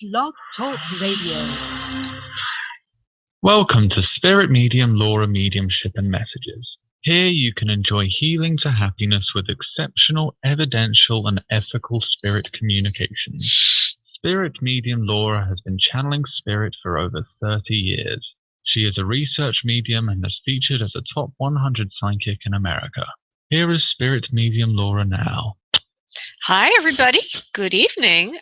Blog Talk Radio. Welcome to Spirit Medium Laura Mediumship and Messages. Here you can enjoy healing to happiness with exceptional, evidential, and ethical spirit communications. Spirit Medium Laura has been channeling spirit for over 30 years. She is a research medium and has featured as a top 100 psychic in America. Here is Spirit Medium Laura now. Hi, everybody. Good evening.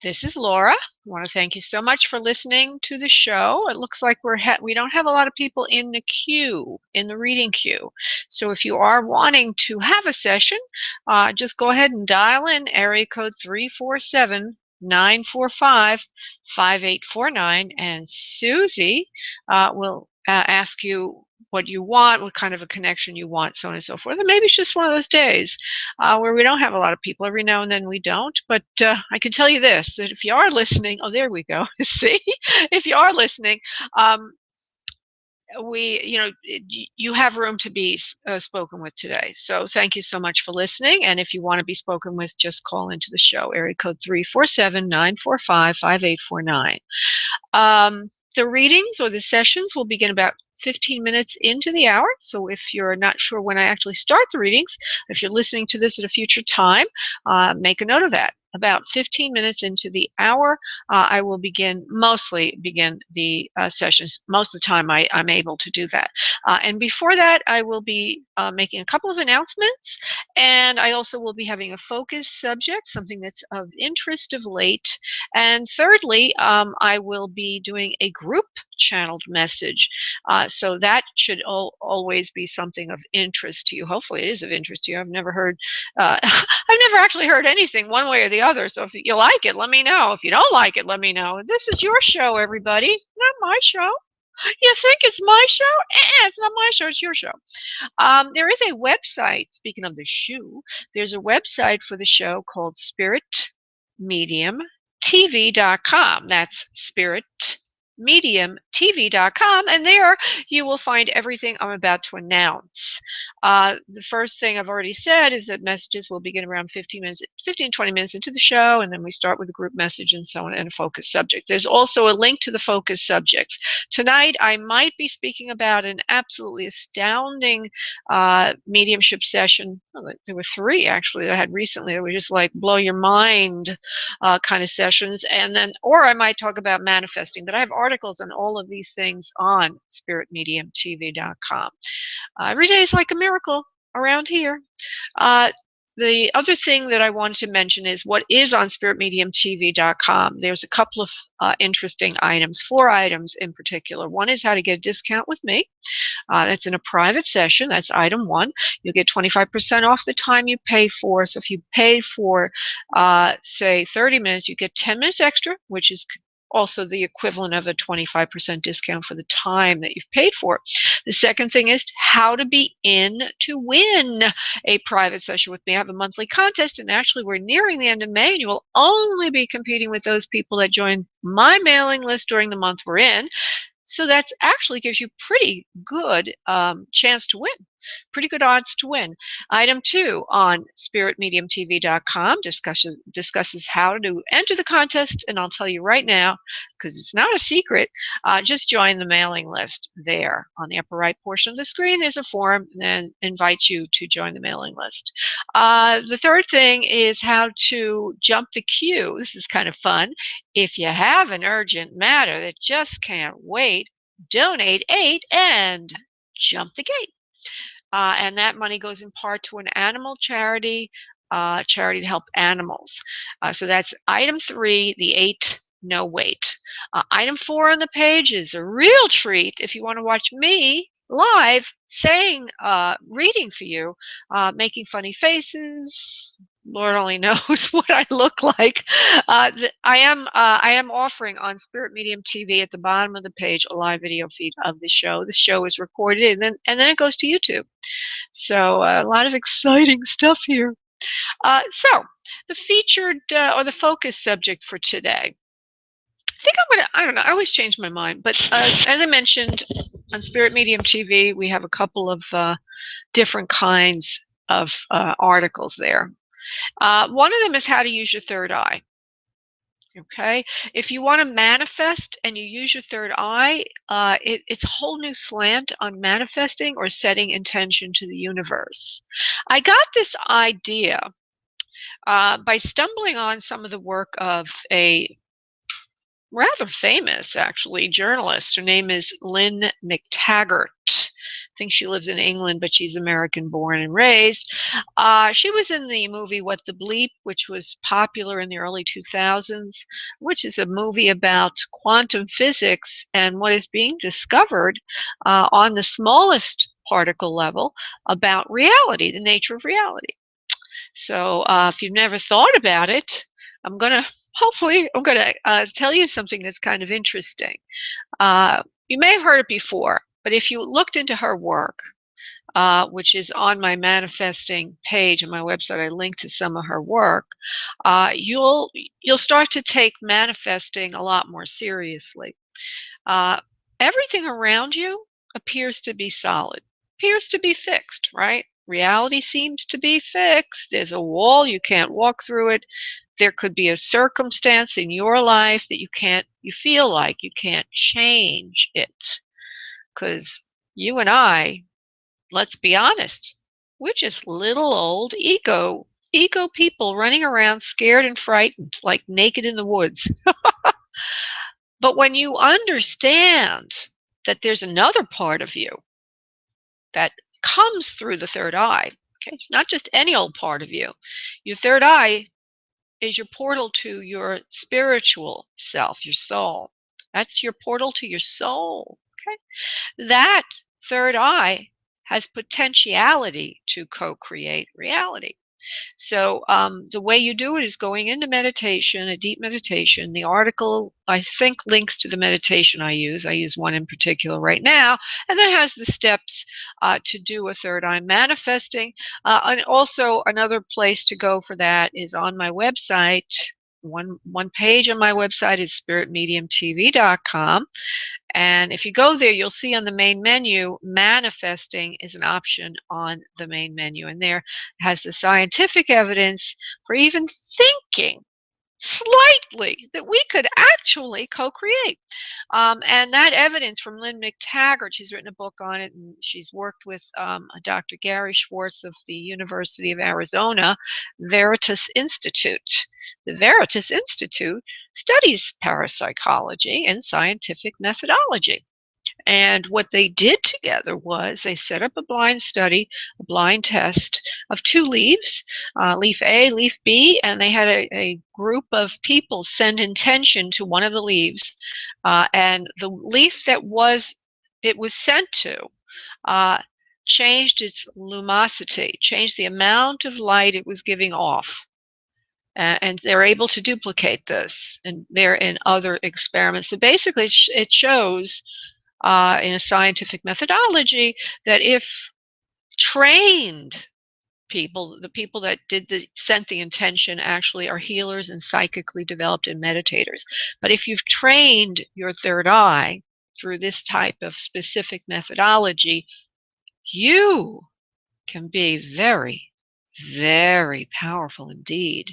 This is Laura. I want to thank you so much for listening to the show. It looks like we don't have a lot of people in the queue, in the reading queue. So if you are wanting to have a session, just go ahead and dial in area code 347-945-5849, and Susie will ask you what you want, what kind of a connection you want, so on and so forth. And maybe it's just one of those days where we don't have a lot of people. Every now and then we don't. But I can tell you this, that if you are listening, oh, there we go. See, if you are listening, you have room to be spoken with today. So thank you so much for listening. And if you want to be spoken with, just call into the show, area code 347-945-5849. The readings or the sessions will begin about 15 minutes into the hour. So if you're not sure when I actually start the readings, if you're listening to this at a future time, make a note of that. About 15 minutes into the hour, I will mostly begin the sessions. Most of the time I'm able to do that. And before that, I will be making a couple of announcements, and I also will be having a focus subject, something that's of interest of late. And thirdly, I will be doing a group channeled message. So that should always be something of interest to you. Hopefully it is of interest to you. I've never actually heard anything one way or the other. So if you like it, let me know. If you don't like it, let me know. This is your show, everybody. It's not my show. You think it's my show? It's not my show. It's your show. There is a website, speaking of the shoe, there's a website for the show called spiritmediumtv.com. That's spiritmediumtv.com, and there you will find everything I'm about to announce. The first thing I've already said is that messages will begin around 15, 20 minutes into the show, and then we start with a group message and so on, and a focus subject. There's also a link to the focus subjects. Tonight I might be speaking about an absolutely astounding mediumship session. Well, there were 3 actually that I had recently that were just like blow your mind kind of sessions, and then, or I might talk about manifesting, but I have articles on all of these things on spiritmediumtv.com. Every day is like a miracle around here. The other thing that I wanted to mention is what is on spiritmediumtv.com. There's a couple of interesting items, 4 items in particular. One is how to get a discount with me. That's in a private session. That's item 1. You'll get 25% off the time you pay for. So if you pay for, say, 30 minutes, you get 10 minutes extra, which is also the equivalent of a 25% discount for the time that you've paid for. The second thing is how to be in to win a private session with me. I have a monthly contest, and actually we're nearing the end of May, and you will only be competing with those people that join my mailing list during the month we're in. So that actually gives you pretty good chance to win, pretty good odds to win. Item 2 on spiritmediumtv.com discusses how to enter the contest, and I'll tell you right now, because it's not a secret, just join the mailing list there. On the upper right portion of the screen, there's a form that invites you to join the mailing list. The third thing is how to jump the queue. This is kind of fun. If you have an urgent matter that just can't wait, donate 8 and jump the gate. And that money goes in part to an animal charity, charity to help animals. So that's item 3, the 8, no wait. Item 4 on the page is a real treat if you want to watch me live saying, reading for you, making funny faces. Lord only knows what I look like. I am offering on Spirit Medium TV at the bottom of the page a live video feed of the show. The show is recorded and then it goes to YouTube. So a lot of exciting stuff here. So the featured or the focus subject for today. I think I don't know, I always change my mind, but as I mentioned, on Spirit Medium TV, we have a couple of different kinds of articles there. One of them is how to use your third eye. Okay, if you want to manifest and you use your third eye, it's a whole new slant on manifesting or setting intention to the universe. I got this idea by stumbling on some of the work of a rather famous, actually, journalist. Her name is Lynn McTaggart. I think she lives in England, but she's American born and raised. She was in the movie What the Bleep, which was popular in the early 2000s, which is a movie about quantum physics and what is being discovered on the smallest particle level about reality, the nature of reality. So if you've never thought about it, hopefully, I'm gonna tell you something that's kind of interesting. You may have heard it before, but if you looked into her work, which is on my manifesting page on my website, I link to some of her work. You'll start to take manifesting a lot more seriously. Uh, Everything around you appears to be solid, appears to be fixed, right? Reality seems to be fixed. There's a wall, you can't walk through it. There could be a circumstance in your life that you feel like you can't change it. Because you and I, let's be honest, we're just little old ego people running around scared and frightened, like naked in the woods. But when you understand that there's another part of you that comes through the third eye, okay, it's not just any old part of you. Your third eye is your portal to your spiritual self, your soul. That's your portal to your soul. Okay, that third eye has potentiality to co-create reality. So the way you do it is going into meditation, a deep meditation. The article, I think, links to the meditation I use. I use one in particular right now, and then has the steps to do a third eye manifesting. And also another place to go for that is on my website. One page on my website is spiritmediumtv.com. And if you go there, you'll see on the main menu, manifesting is an option on the main menu. And there has the scientific evidence for even thinking slightly that we could actually co-create. And that evidence from Lynn McTaggart, she's written a book on it, and she's worked with Dr. Gary Schwartz of the University of Arizona Veritas Institute. The Veritas Institute studies parapsychology and scientific methodology. And what they did together was they set up a blind study, a blind test of two leaves, leaf A, leaf B, and they had a group of people send intention to one of the leaves. And the leaf that it was sent to changed its lumosity, changed the amount of light it was giving off. And they're able to duplicate this, and they're in other experiments. So basically, it shows in a scientific methodology that if trained people, the people that sent the intention actually are healers and psychically developed and meditators. But if you've trained your third eye through this type of specific methodology, you can be very, very powerful indeed.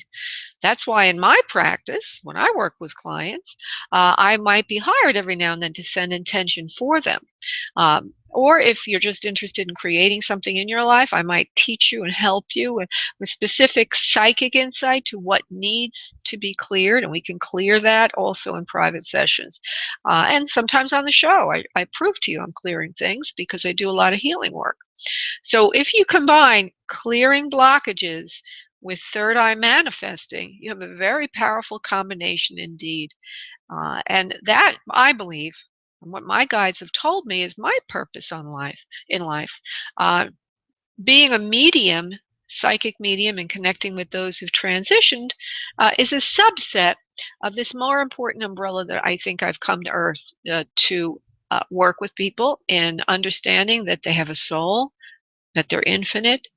That's why in my practice, when I work with clients, I might be hired every now and then to send intention for them. Or if you're just interested in creating something in your life, I might teach you and help you with specific psychic insight to what needs to be cleared, and we can clear that also in private sessions. And sometimes on the show, I prove to you I'm clearing things because I do a lot of healing work. So if you combine clearing blockages with third eye manifesting, you have a very powerful combination indeed. And that, I believe, and what my guides have told me is my purpose in life. Being a medium, psychic medium, and connecting with those who've transitioned is a subset of this more important umbrella that I think I've come to Earth to work with people in understanding that they have a soul, that they're infinite,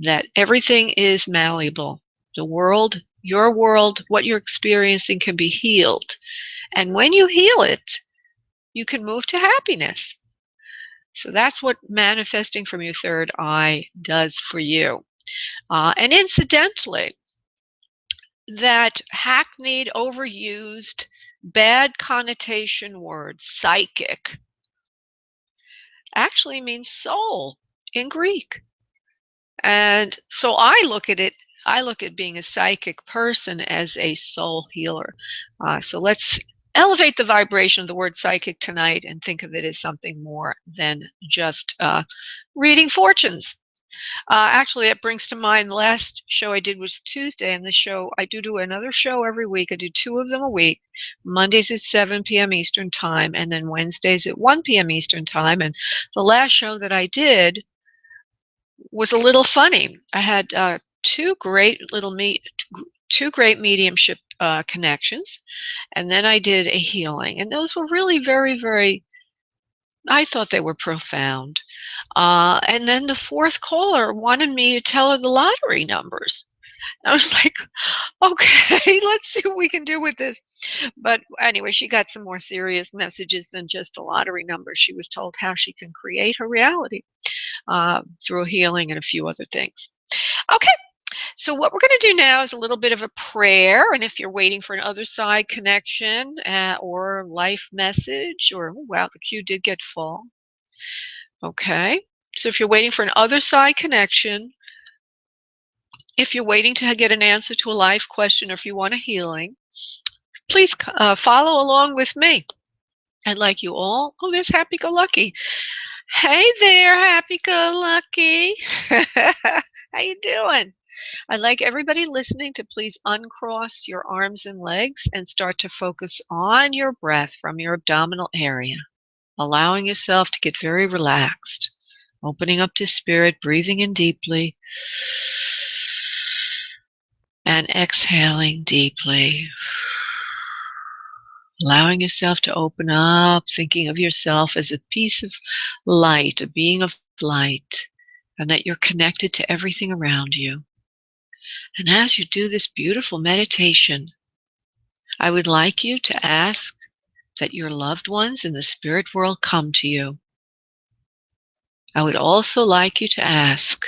that everything is malleable. The world, your world, what you're experiencing can be healed. And when you heal it, you can move to happiness. So that's what manifesting from your third eye does for you. And incidentally, that hackneyed, overused, bad connotation word, psychic, actually means soul in Greek. And so I look at being a psychic person as a soul healer. So let's elevate the vibration of the word psychic tonight and think of it as something more than just reading fortunes. Actually, that brings to mind the last show I did was Tuesday, and the show I do another show every week. I do 2 of them a week. Mondays at 7 p.m. Eastern Time, and then Wednesdays at 1 p.m. Eastern Time. And the last show that I did was a little funny. I had two great mediumship connections, and then I did a healing, and those were really very, very. I thought they were profound. And then the fourth caller wanted me to tell her the lottery numbers. I was like, okay, let's see what we can do with this. But anyway, she got some more serious messages than just the lottery numbers. She was told how she can create her reality through healing and a few other things. Okay, so what we're going to do now is a little bit of a prayer. And if you're waiting for an other side connection or life message, or, oh, wow, the queue did get full. Okay, so if you're waiting for an other side connection, if you're waiting to get an answer to a life question, or if you want a healing, please follow along with me. I'd like you all. Oh, there's Happy Go Lucky. Hey there, Happy Go Lucky. How you doing? I'd like everybody listening to please uncross your arms and legs and start to focus on your breath from your abdominal area, allowing yourself to get very relaxed, opening up to spirit, breathing in deeply, and exhaling deeply. Allowing yourself to open up, thinking of yourself as a piece of light, a being of light, and that you're connected to everything around you. And as you do this beautiful meditation, I would like you to ask that your loved ones in the spirit world come to you. I would also like you to ask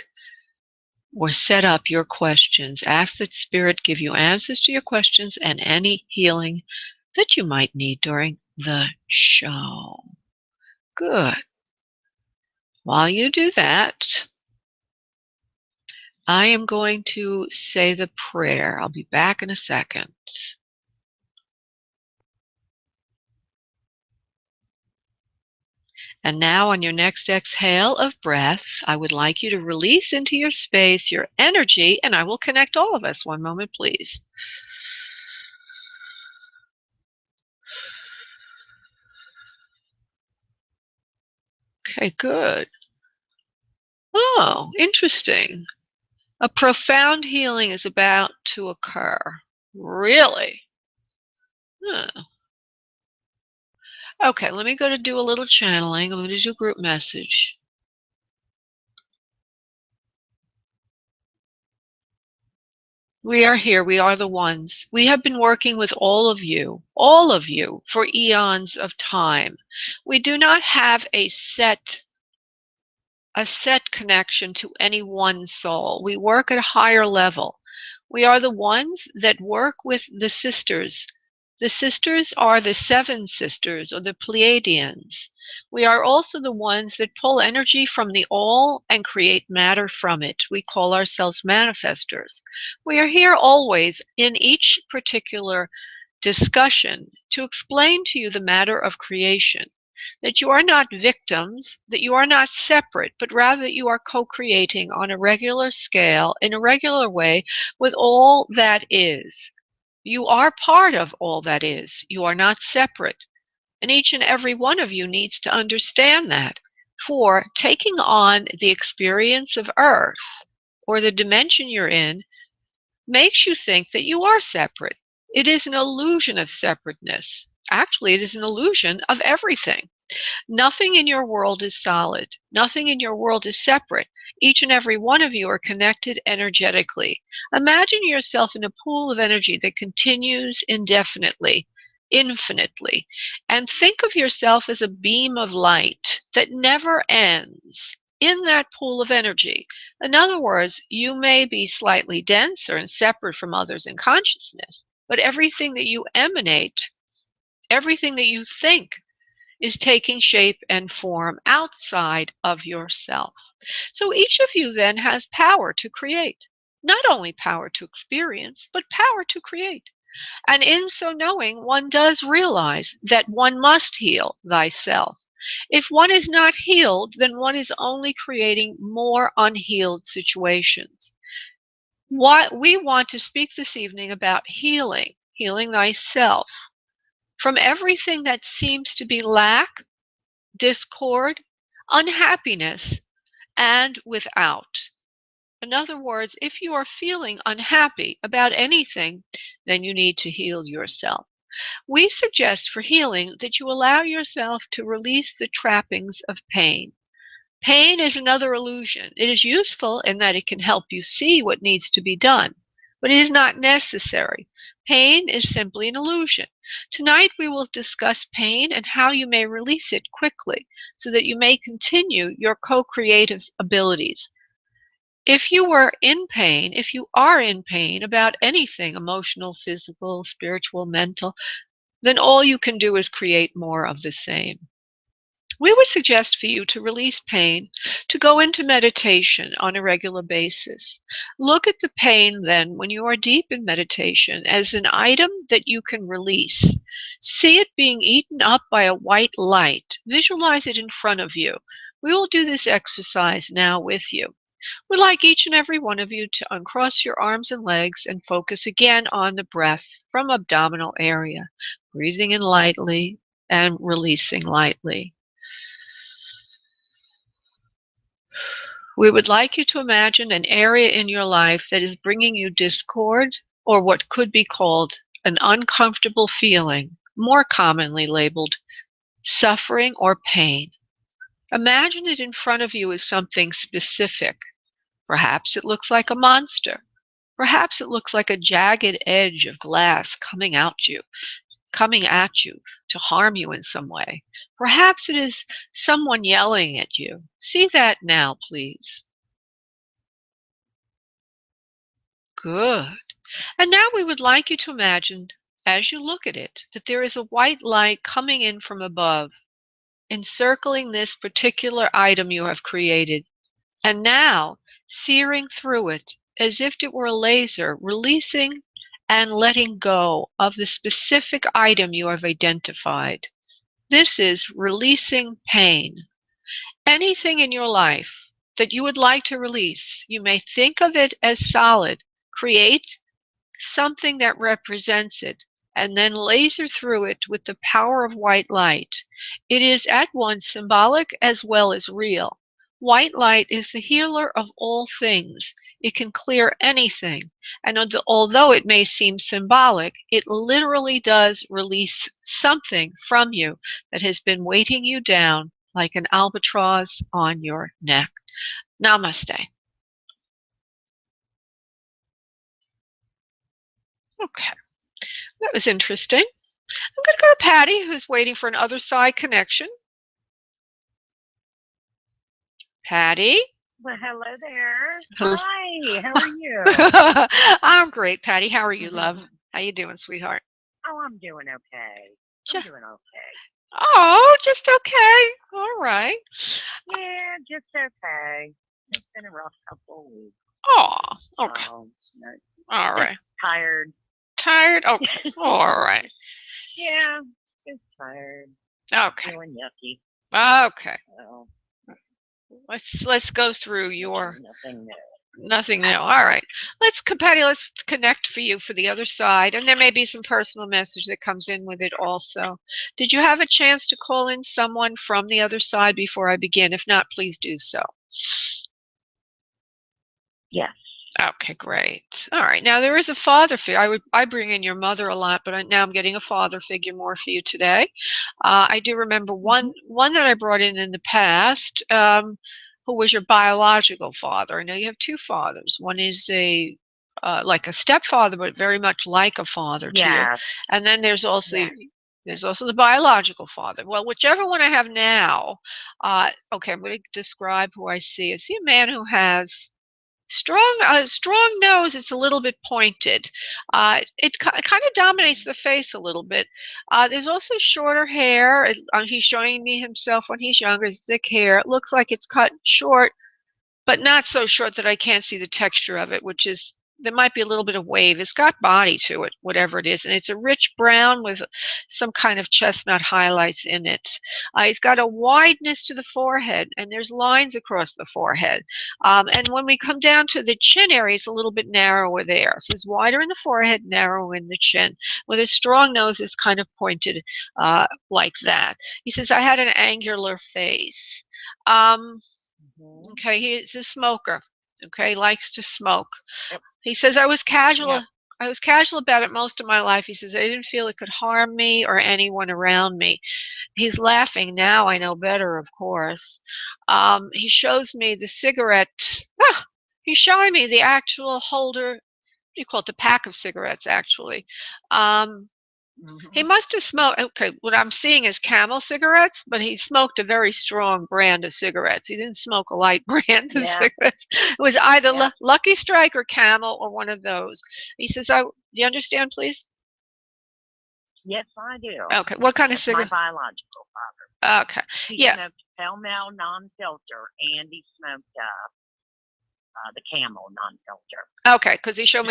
or set up your questions. Ask that Spirit give you answers to your questions and any healing that you might need during the show. Good. While you do that, I am going to say the prayer. I'll be back in a second. And now on your next exhale of breath, I would like you to release into your space your energy, and I will connect all of us. One moment, please. Okay, good. Oh, interesting. A profound healing is about to occur. Really? Huh. Okay, let me go to do a little channeling. I'm going to do a group message. We are here. We are the ones. We have been working with all of you, for eons of time. We do not have a set connection to any one soul. We work at a higher level. We are the ones that work with the sisters. The sisters are the 7 sisters, or the Pleiadians. We are also the ones that pull energy from the all and create matter from it. We call ourselves manifestors. We are here always in each particular discussion to explain to you the matter of creation, that you are not victims, that you are not separate, but rather that you are co-creating on a regular scale, in a regular way, with all that is. You are part of all that is. You are not separate. And each and every one of you needs to understand that. For taking on the experience of Earth, or the dimension you're in, makes you think that you are separate. It is an illusion of separateness. Actually, it is an illusion of everything. Nothing in your world is solid. Nothing in your world is separate. Each and every one of you are connected energetically. Imagine yourself in a pool of energy that continues indefinitely, infinitely, and think of yourself as a beam of light that never ends. in that pool of energy. In other words, you may be slightly denser and separate from others in consciousness, but everything that you emanate, everything that you think, is taking shape and form outside of yourself. So each of you then has power to create. Not only power to experience, but power to create. And in so knowing, one does realize that one must heal thyself. If one is not healed, then one is only creating more unhealed situations. What we want to speak this evening about healing thyself from everything that seems to be lack, discord, unhappiness, and without. In other words, if you are feeling unhappy about anything, then you need to heal yourself. We suggest for healing that you allow yourself to release the trappings of pain. Pain is another illusion. It is useful in that it can help you see what needs to be done, but it is not necessary. Pain is simply an illusion. Tonight we will discuss pain and how you may release it quickly so that you may continue your co-creative abilities. If you are in pain about anything, emotional, physical, spiritual, mental, then all you can do is create more of the same. We would suggest for you to release pain, to go into meditation on a regular basis. Look at the pain then, when you are deep in meditation, as an item that you can release. See it being eaten up by a white light. Visualize it in front of you. We will do this exercise now with you. We'd like each and every one of you to uncross your arms and legs and focus again on the breath from abdominal area, breathing in lightly and releasing lightly. We would like you to imagine an area in your life that is bringing you discord or what could be called an uncomfortable feeling, more commonly labeled suffering or pain. Imagine it in front of you as something specific. Perhaps it looks like a monster. Perhaps it looks like a jagged edge of glass coming at you to harm you in some way. Perhaps it is someone yelling at you. See that now, please. Good. And now we would like you to imagine, as you look at it, that there is a white light coming in from above, encircling this particular item you have created, and now searing through it as if it were a laser, releasing and letting go of the specific item you have identified. This is releasing pain. Anything in your life that you would like to release, you may think of it as solid. Create something that represents it, and then laser through it with the power of white light. It is at once symbolic as well as real. White light is the healer of all things. It can clear anything, and although it may seem symbolic, it literally does release something from you that has been weighting you down like an albatross on your neck. Namaste. Okay, that was interesting. I'm going to go to Patty, who's waiting for an other side connection. Patty? Well, hello there. Hello. Hi, how are you? I'm great, Patty. How are you, love? How you doing, sweetheart? Oh, I'm doing okay. I'm doing okay. Oh, just okay. All right. Yeah, just okay. It's been a rough couple of weeks. Oh, okay. All right. Tired. Tired? Okay. All right. Yeah, just tired. Okay. Feeling yucky. Okay. So, Let's go through your nothing new. Nothing new. All right. Patty, let's connect for you for the other side. And there may be some personal message that comes in with it also. Did you have a chance to call in someone from the other side before I begin? If not, please do so. Yes. Okay, great. All right. Now, there is a father figure. I bring in your mother a lot, but now I'm getting a father figure more for you today. I do remember one that I brought in the past, who was your biological father. I know you have two fathers. One is like a stepfather, but very much like a father to you. And then there's also There's also the biological father. Well, whichever one I have now, okay, I'm going to describe who I see. I see a man who has strong nose. It's a little bit pointed. It kind of dominates the face a little bit. There's also shorter hair. He's showing me himself when he's younger. It's thick hair. It looks like it's cut short, but not so short that I can't see the texture of it, which is, there might be a little bit of wave. It's got body to it, whatever it is, and it's a rich brown with some kind of chestnut highlights in it. He's got a wideness to the forehead, and there's lines across the forehead. And when we come down to the chin area, it's a little bit narrower there. So it's wider in the forehead, narrower in the chin. With a strong nose, it's kind of pointed like that. He says, I had an angular face. Okay, he's a smoker. Okay, likes to smoke. Yep. He says, I was casual. Yep. I was casual about it most of my life. He says, I didn't feel it could harm me or anyone around me. He's laughing now. I know better, of course. He shows me the cigarette. He's showing me the actual holder. What do you call it? The pack of cigarettes, actually. He must have smoked, okay, what I'm seeing is Camel cigarettes, but he smoked a very strong brand of cigarettes. He didn't smoke a light brand of cigarettes. It was either Lucky Strike or Camel or one of those. He says, do you understand, please? Yes, I do. Okay, what kind of cigarette? My biological father. Okay, he smoked Pell Mell non-filter, and he smoked the Camel non-filter. Okay, because he showed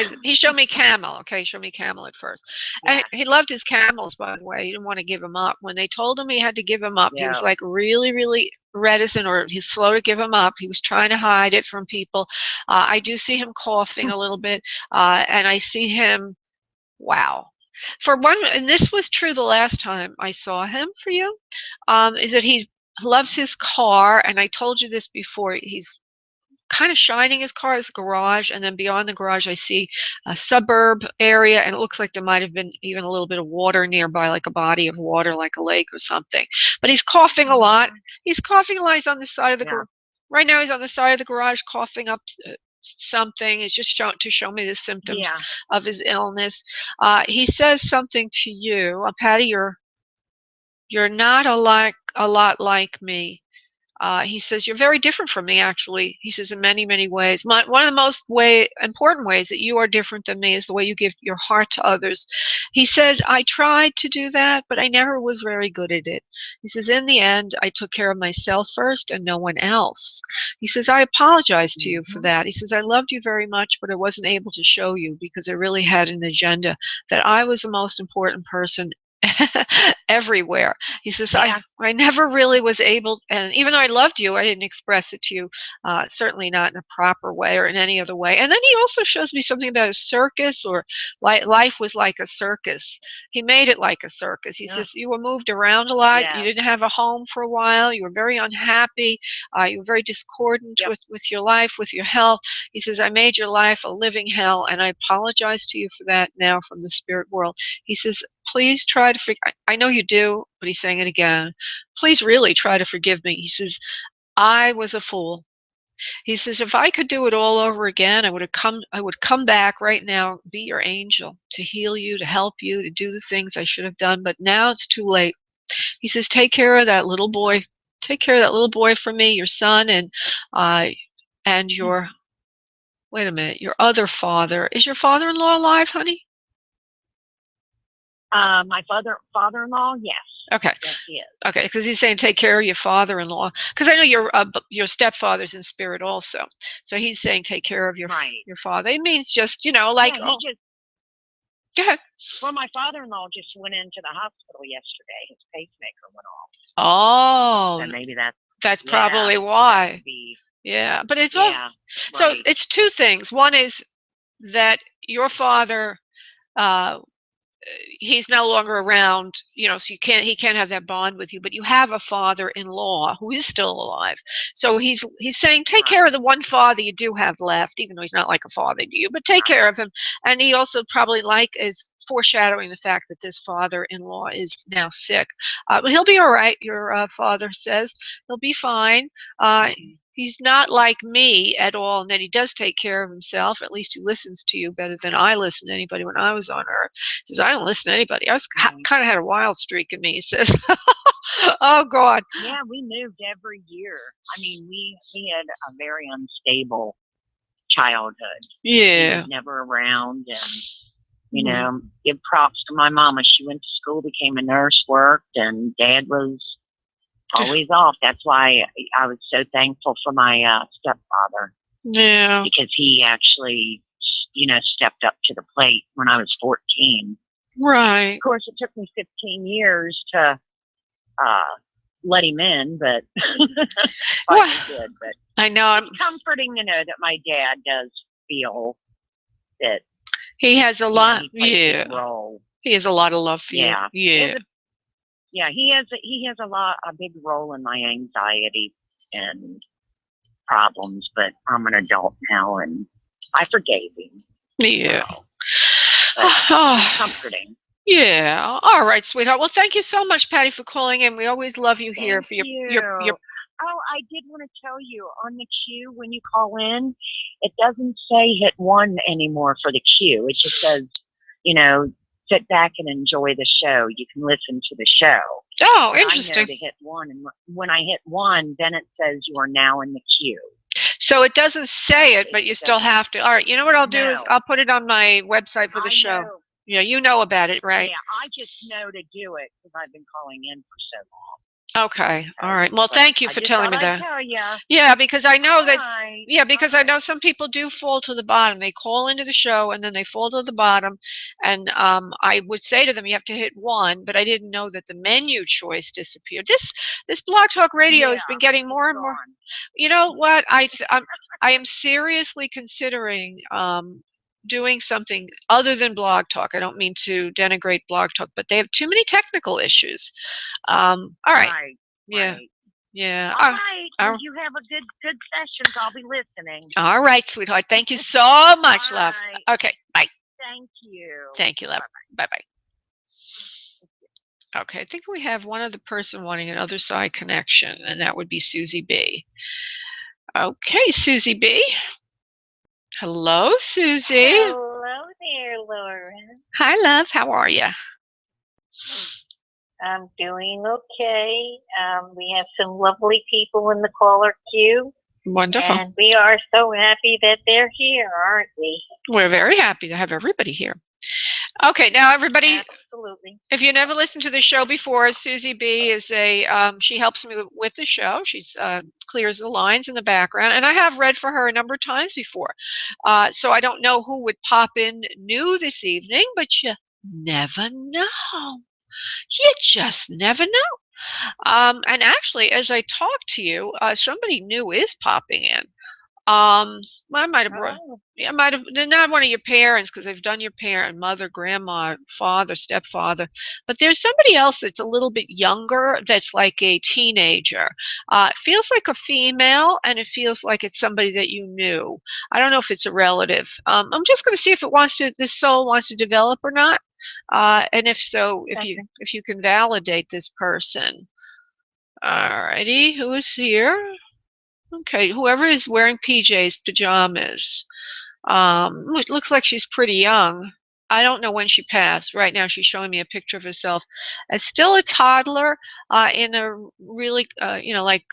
me Camel. Okay, he showed me Camel at first. And he loved his Camels, by the way. He didn't want to give them up. When they told him he had to give them up, he was like really, really reticent, or he's slow to give them up. He was trying to hide it from people. I do see him coughing a little bit, and I see him, wow. For one, and this was true the last time I saw him for you, is that he loves his car, and I told you this before. He's kind of shining his car, his garage, and then beyond the garage I see a suburb area, and it looks like there might have been even a little bit of water nearby, like a body of water, like a lake or something. But he's coughing a lot. He's coughing a lot. He's on the side of the garage. Right now he's on the side of the garage coughing up something. It's just to show me the symptoms of his illness. He says something to you. Patty, you're not a lot like me. He says, you're very different from me, actually. He says, in many, many ways. One of the most important ways that you are different than me is the way you give your heart to others. He said, I tried to do that, but I never was very good at it. He says, in the end, I took care of myself first and no one else. He says, I apologize to you for that. He says, I loved you very much, but I wasn't able to show you because I really had an agenda that I was the most important person everywhere. He says, I never really was able, and even though I loved you, I didn't express it to you, certainly not in a proper way or in any other way. And then he also shows me something about a circus, or life was like a circus. He made it like a circus. He says, you were moved around a lot. You didn't have a home for a while. You were very unhappy. You were very discordant with your life, with your health. He says, I made your life a living hell, and I apologize to you for that now from the spirit world. He says, please try to forgive. I know you do, but he's saying it again. Please really try to forgive me. He says, I was a fool. He says, if I could do it all over again, I would come back right now, be your angel, to heal you, to help you, to do the things I should have done, but now it's too late. He says, take care of that little boy. Take care of that little boy for me, your son, and your, wait a minute, your other father. Is your father-in-law alive, honey? My father-in-law, yes. Okay. Yes, he is. Okay, because he's saying take care of your father-in-law. Because I know your stepfather's in spirit also. So he's saying take care of your father. It means just, like. Yeah, go ahead. Well, my father-in-law just went into the hospital yesterday. His pacemaker went off. Oh. So maybe that's probably why. Yeah, but it's all. So it's two things. One is that your father. He's no longer around, so he can't have that bond with you, but you have a father-in-law who is still alive. So he's saying, take care of the one father you do have left, even though he's not like a father to you, but take care of him. And he also probably is foreshadowing the fact that this father-in-law is now sick. But he'll be all right, your father says. He'll be fine. He's not like me at all, and that he does take care of himself. At least he listens to you better than I listened to anybody when I was on Earth. He says, I don't listen to anybody. I was kind of had a wild streak in me, he says. Oh, God. Yeah, we moved every year. I mean, we had a very unstable childhood. He Yeah. was never around, and you know, give props to my mama. She went to school, became a nurse, worked, and Dad was always off. That's why I was so thankful for my stepfather. Yeah. Because he actually, you know, stepped up to the plate when I was 14. Right. Of course, it took me 15 years to let him in, but Well, did. But I know. it's comforting to know that my dad does feel that He has a lot. He plays a big role. He has a lot of love for Yeah. you. Yeah. He has a big role in my anxiety and problems. But I'm an adult now, and I forgave him. Yeah. So, it's comforting. Yeah. All right, sweetheart. Well, thank you so much, Patty, for calling in. We always love you here for your. Oh, I did want to tell you, on the queue, when you call in, it doesn't say hit 1 anymore for the queue. It just says, you know, sit back and enjoy the show. You can listen to the show. Oh, but interesting. I know to hit 1, and when I hit 1, then it says you are now in the queue. So it doesn't say it, but you still have to. All right, you know what I'll do is I'll put it on my website for the show. Know. Yeah, you know about it, right? Yeah, I just know to do it because I've been calling in for so long. Okay. All right. Well, thank you for telling me that. Tell you. Yeah, because I know that. Right. Yeah, because I know some people do fall to the bottom. They call into the show and then they fall to the bottom. And I would say to them, you have to hit 1, but I didn't know that the menu choice disappeared. This Blog Talk Radio has been getting more and more. You know what? I am seriously considering doing something other than Blog Talk. I don't mean to denigrate Blog Talk, but they have too many technical issues. All right. Yeah. Right. Yeah. All right. Well, you have a good sessions. I'll be listening. All right, sweetheart. Thank you so much, love. Right. Okay. Bye. Thank you. Thank you, love. Bye-bye. Okay. I think we have one other person wanting an other side connection, and that would be Susie B. Okay, Susie B. Hello, Susie. Hello there, Lauren. Hi, love. How are you? I'm doing okay. We have some lovely people in the caller queue. Wonderful. And we are so happy that they're here, aren't we? We're very happy to have everybody here. Okay, now everybody, absolutely. If you never listened to the show before, Susie B is she helps me with the show. She's clears the lines in the background, and I have read for her a number of times before. So I don't know who would pop in new this evening, but you never know. You just never know. And actually, as I talk to you, somebody new is popping in. I might have brought. I might have. They're not one of your parents because they've done your parent, mother, grandma, father, stepfather. But there's somebody else that's a little bit younger. That's like a teenager. It feels like a female, and it feels like it's somebody that you knew. I don't know if it's a relative. I'm just going to see if this soul wants to develop or not. And if so, if you can validate this person. Alrighty, who is here? Okay, whoever is wearing pajamas. It looks like she's pretty young. I don't know when she passed. Right now, she's showing me a picture of herself as still a toddler in a really, like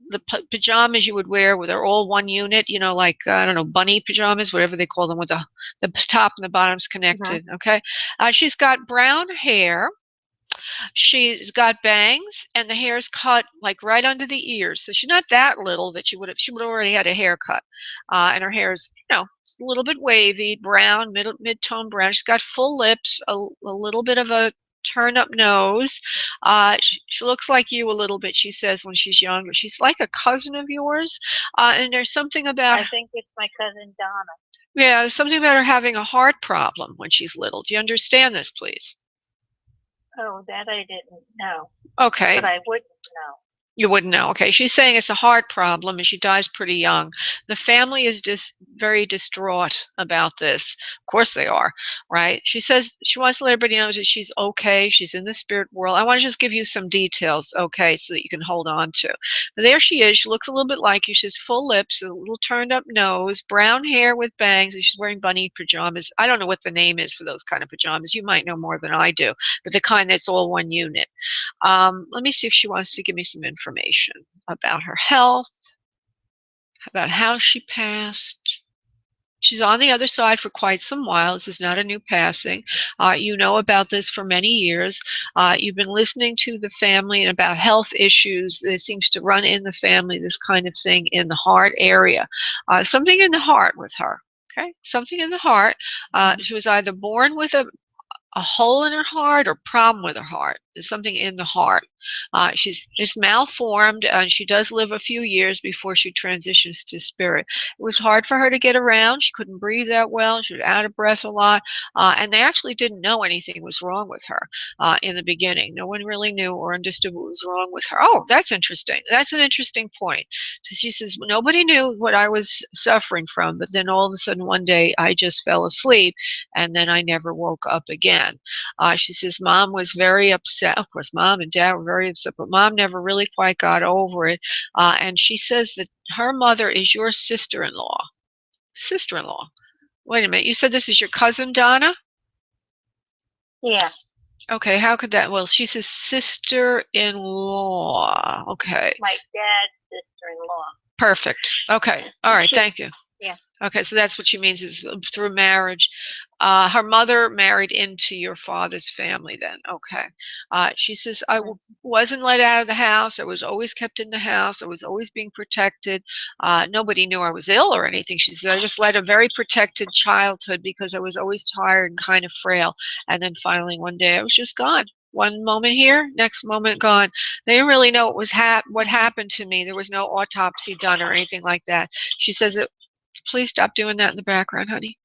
the pajamas you would wear where they're all one unit, like, I don't know, bunny pajamas, whatever they call them, with the top and the bottom's connected, okay? She's got brown hair. She's got bangs, and the hair's cut like right under the ears. So she's not that little that she would have already had a haircut. And her hair's, a little bit wavy, brown, mid-tone brown. She's got full lips, a little bit of a turn-up nose. She looks like you a little bit, she says, when she's younger. She's like a cousin of yours. And there's something about... I think it's my cousin Donna. Yeah, there's something about her having a heart problem when she's little. Do you understand this, please? Oh, that I didn't know. Okay. But I wouldn't know. You wouldn't know. Okay. She's saying it's a heart problem and she dies pretty young. The family is just very distraught about this. Of course they are, right? She says she wants to let everybody know that she's okay. She's in the spirit world. I want to just give you some details, okay, so that you can hold on to. But there she is. She looks a little bit like you. She has full lips, a little turned up nose, brown hair with bangs, and she's wearing bunny pajamas. I don't know what the name is for those kind of pajamas. You might know more than I do, but the kind that's all one unit. Let me see if she wants to give me some information about her health, about how she passed. She's on the other side for quite some while. This is not a new passing. You know about this for many years. You've been listening to the family and about health issues. It seems to run in the family, this kind of thing in the heart area. Something in the heart with her. Okay, something in the heart. She was either born with a hole in her heart or problem with her heart. There's something in the heart. It's malformed, and she does live a few years before she transitions to spirit. It was hard for her to get around. She couldn't breathe that well. She was out of breath a lot, and they actually didn't know anything was wrong with her in the beginning. No one really knew or understood what was wrong with her. Oh, that's interesting. That's an interesting point. So she says, nobody knew what I was suffering from, but then all of a sudden one day I just fell asleep, and then I never woke up again. She says mom was very upset. Of course, mom and dad were very upset, but mom never really quite got over it. And she says that her mother is your sister-in-law. Sister-in-law. Wait a minute. You said this is your cousin, Donna? Yeah. Okay, how could that? Well, she says sister-in-law. Okay. My dad's sister-in-law. Perfect. Okay. All right. Thank you. Yeah. Okay, so that's what she means is through marriage. Her mother married into your father's family then. Okay. She says, I wasn't let out of the house. I was always kept in the house. I was always being protected. Nobody knew I was ill or anything. She said, I just led a very protected childhood because I was always tired and kind of frail. And then finally one day I was just gone. One moment here, next moment gone. They didn't really know what happened to me. There was no autopsy done or anything like that. She says it. Please stop doing that in the background, honey.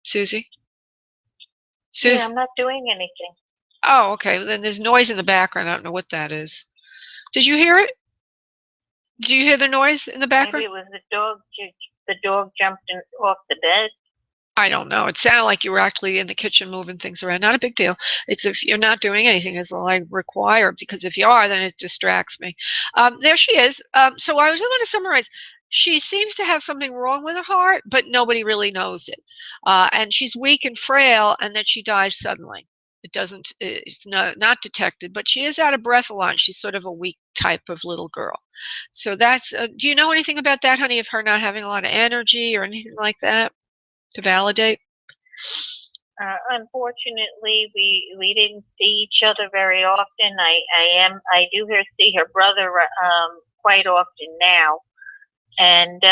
Susie? Susie? Yeah, I'm not doing anything. Oh, okay. Then there's noise in the background. I don't know what that is. Did you hear it? Did you hear the noise in the background? Maybe it was the dog. The dog jumped off the bed. I don't know. It sounded like you were actually in the kitchen moving things around. Not a big deal. It's if you're not doing anything is all I require, because if you are, then it distracts me. There she is. So I was going to summarize. She seems to have something wrong with her heart, but nobody really knows it. And she's weak and frail, and that she dies suddenly. It's not detected, but she is out of breath a lot. She's sort of a weak type of little girl. So that's, do you know anything about that, honey, of her not having a lot of energy or anything like that to validate? Unfortunately, we didn't see each other very often. I do see her brother quite often now. And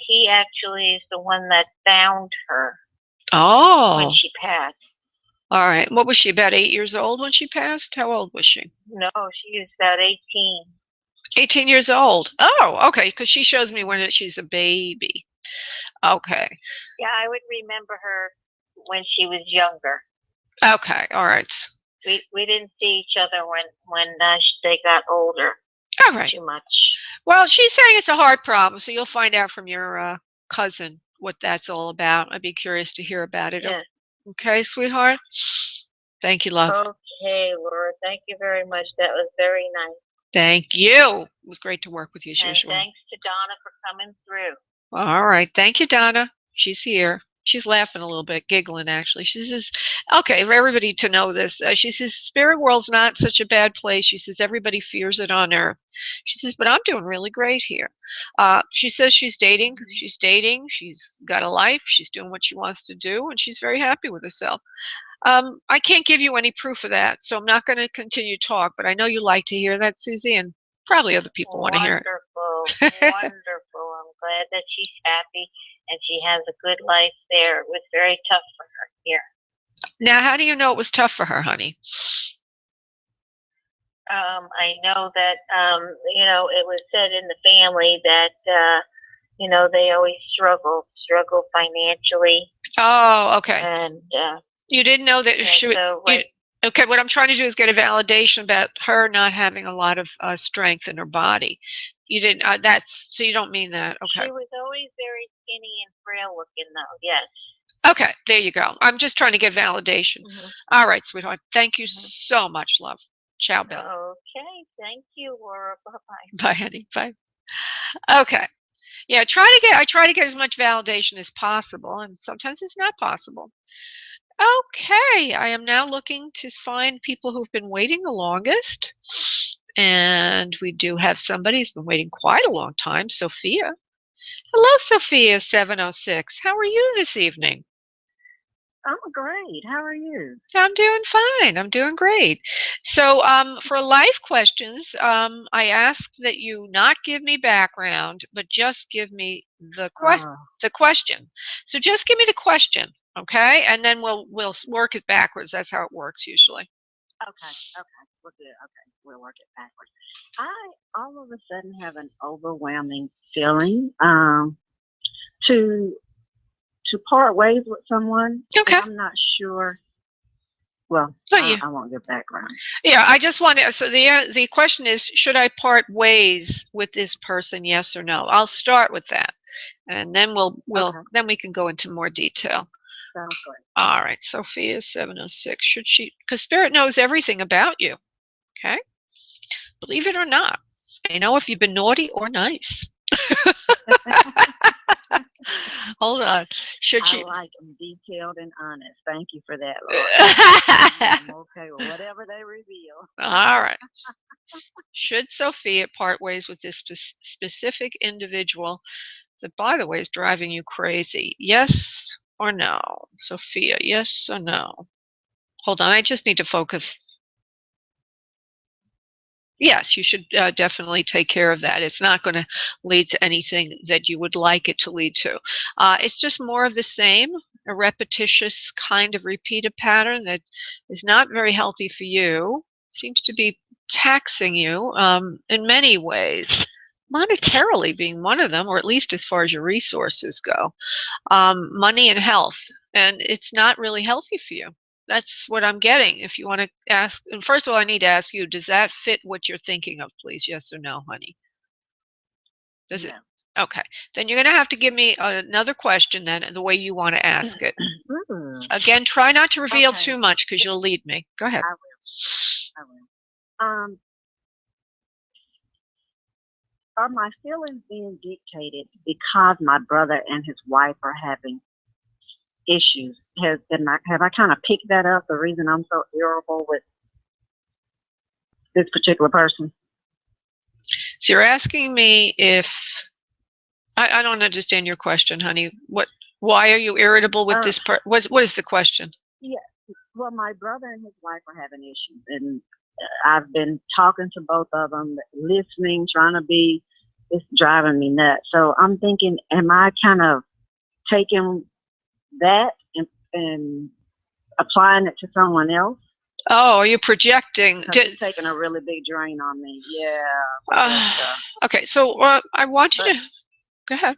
he actually is the one that found her when she passed. All right. What was she, about 8 years old when she passed? How old was she? No, she was about 18. 18 years old. Oh, okay, because she shows me when she's a baby. Okay. Yeah, I would remember her when she was younger. Okay, all right. We didn't see each other when they got older. All right. Too much. Well, she's saying it's a heart problem, so you'll find out from your cousin what that's all about. I'd be curious to hear about it. Yes. Okay, sweetheart? Thank you, love. Okay, Laura. Thank you very much. That was very nice. Thank you. It was great to work with you as usual. Thanks to Donna for coming through. All right. Thank you, Donna. She's here. She's laughing a little bit, giggling, actually. She says, okay, for everybody to know this, she says, spirit world's not such a bad place. She says, everybody fears it on earth. She says, but I'm doing really great here. She says she's dating. She's got a life. She's doing what she wants to do, and she's very happy with herself. I can't give you any proof of that, so I'm not going to continue to talk, but I know you like to hear that, Susie, and probably other people want to hear it. Wonderful. I'm glad that she's happy and she has a good life there. It was very tough for her here. Now, how do you know it was tough for her, honey? I know that, it was said in the family that, they always struggle financially. Oh, okay. And you didn't know that Okay, what I'm trying to do is get a validation about her not having a lot of strength in her body. You didn't. So you don't mean that. Okay. She was always very skinny and frail looking, though. Yes. Okay, there you go. I'm just trying to get validation. All right, sweetheart. Thank you so much, love. Ciao, Bill. Okay, thank you, Laura. Bye-bye. Bye, honey. Bye. Okay. Yeah, I try to get as much validation as possible, and sometimes it's not possible. Okay, I am now looking to find people who've been waiting the longest. And we do have somebody who's been waiting quite a long time, Sophia. Hello, Sophia 706. How are you this evening? I'm great. How are you? I'm doing fine. I'm doing great. So, for life questions, I asked that you not give me background, but just give me the question. So, just give me the question, okay? And then we'll work it backwards. That's how it works usually. Okay. We'll do it. Okay, we'll work it backwards. I all of a sudden have an overwhelming feeling to part ways with someone. Okay. I'm not sure. Well, I won't give background. Yeah, I just want to. So the question is, should I part ways with this person? Yes or no? I'll start with that, and then then we can go into more detail. Sounds good. All right, Sophia 706. Should she? Because Spirit knows everything about you. Okay, believe it or not, they know if you've been naughty or nice. Hold on. I like them detailed and honest. Thank you for that, Laura. I'm okay with whatever they reveal. All right. Should Sophia part ways with this specific individual that, by the way, is driving you crazy? Yes or no? Sophia, yes or no? Hold on. I just need to focus. Yes, you should definitely take care of that. It's not going to lead to anything that you would like it to lead to. It's just more of the same, a repetitious kind of repeated pattern that is not very healthy for you. Seems to be taxing you in many ways, monetarily being one of them, or at least as far as your resources go, money and health. And it's not really healthy for you. That's what I'm getting. If you want to ask, and first of all, I need to ask you, does that fit what you're thinking of, please? Yes or no, honey? Does it? Okay. Then you're going to have to give me another question then, the way you want to ask it. Again, try not to reveal too much because you'll lead me. Go ahead. I will. Are my feelings being dictated because my brother and his wife are having issues? Have I kind of picked that up, the reason I'm so irritable with this particular person? So you're asking me if I don't understand your question, honey. Why are you irritable with this person? What is the question? Yeah, well, my brother and his wife are having issues, and I've been talking to both of them, listening, trying to be. It's driving me nuts. So I'm thinking, am I kind of taking that and applying it to someone else? Oh, are you projecting? It's taking a really big drain on me. Yeah. Okay, so I want you to go ahead.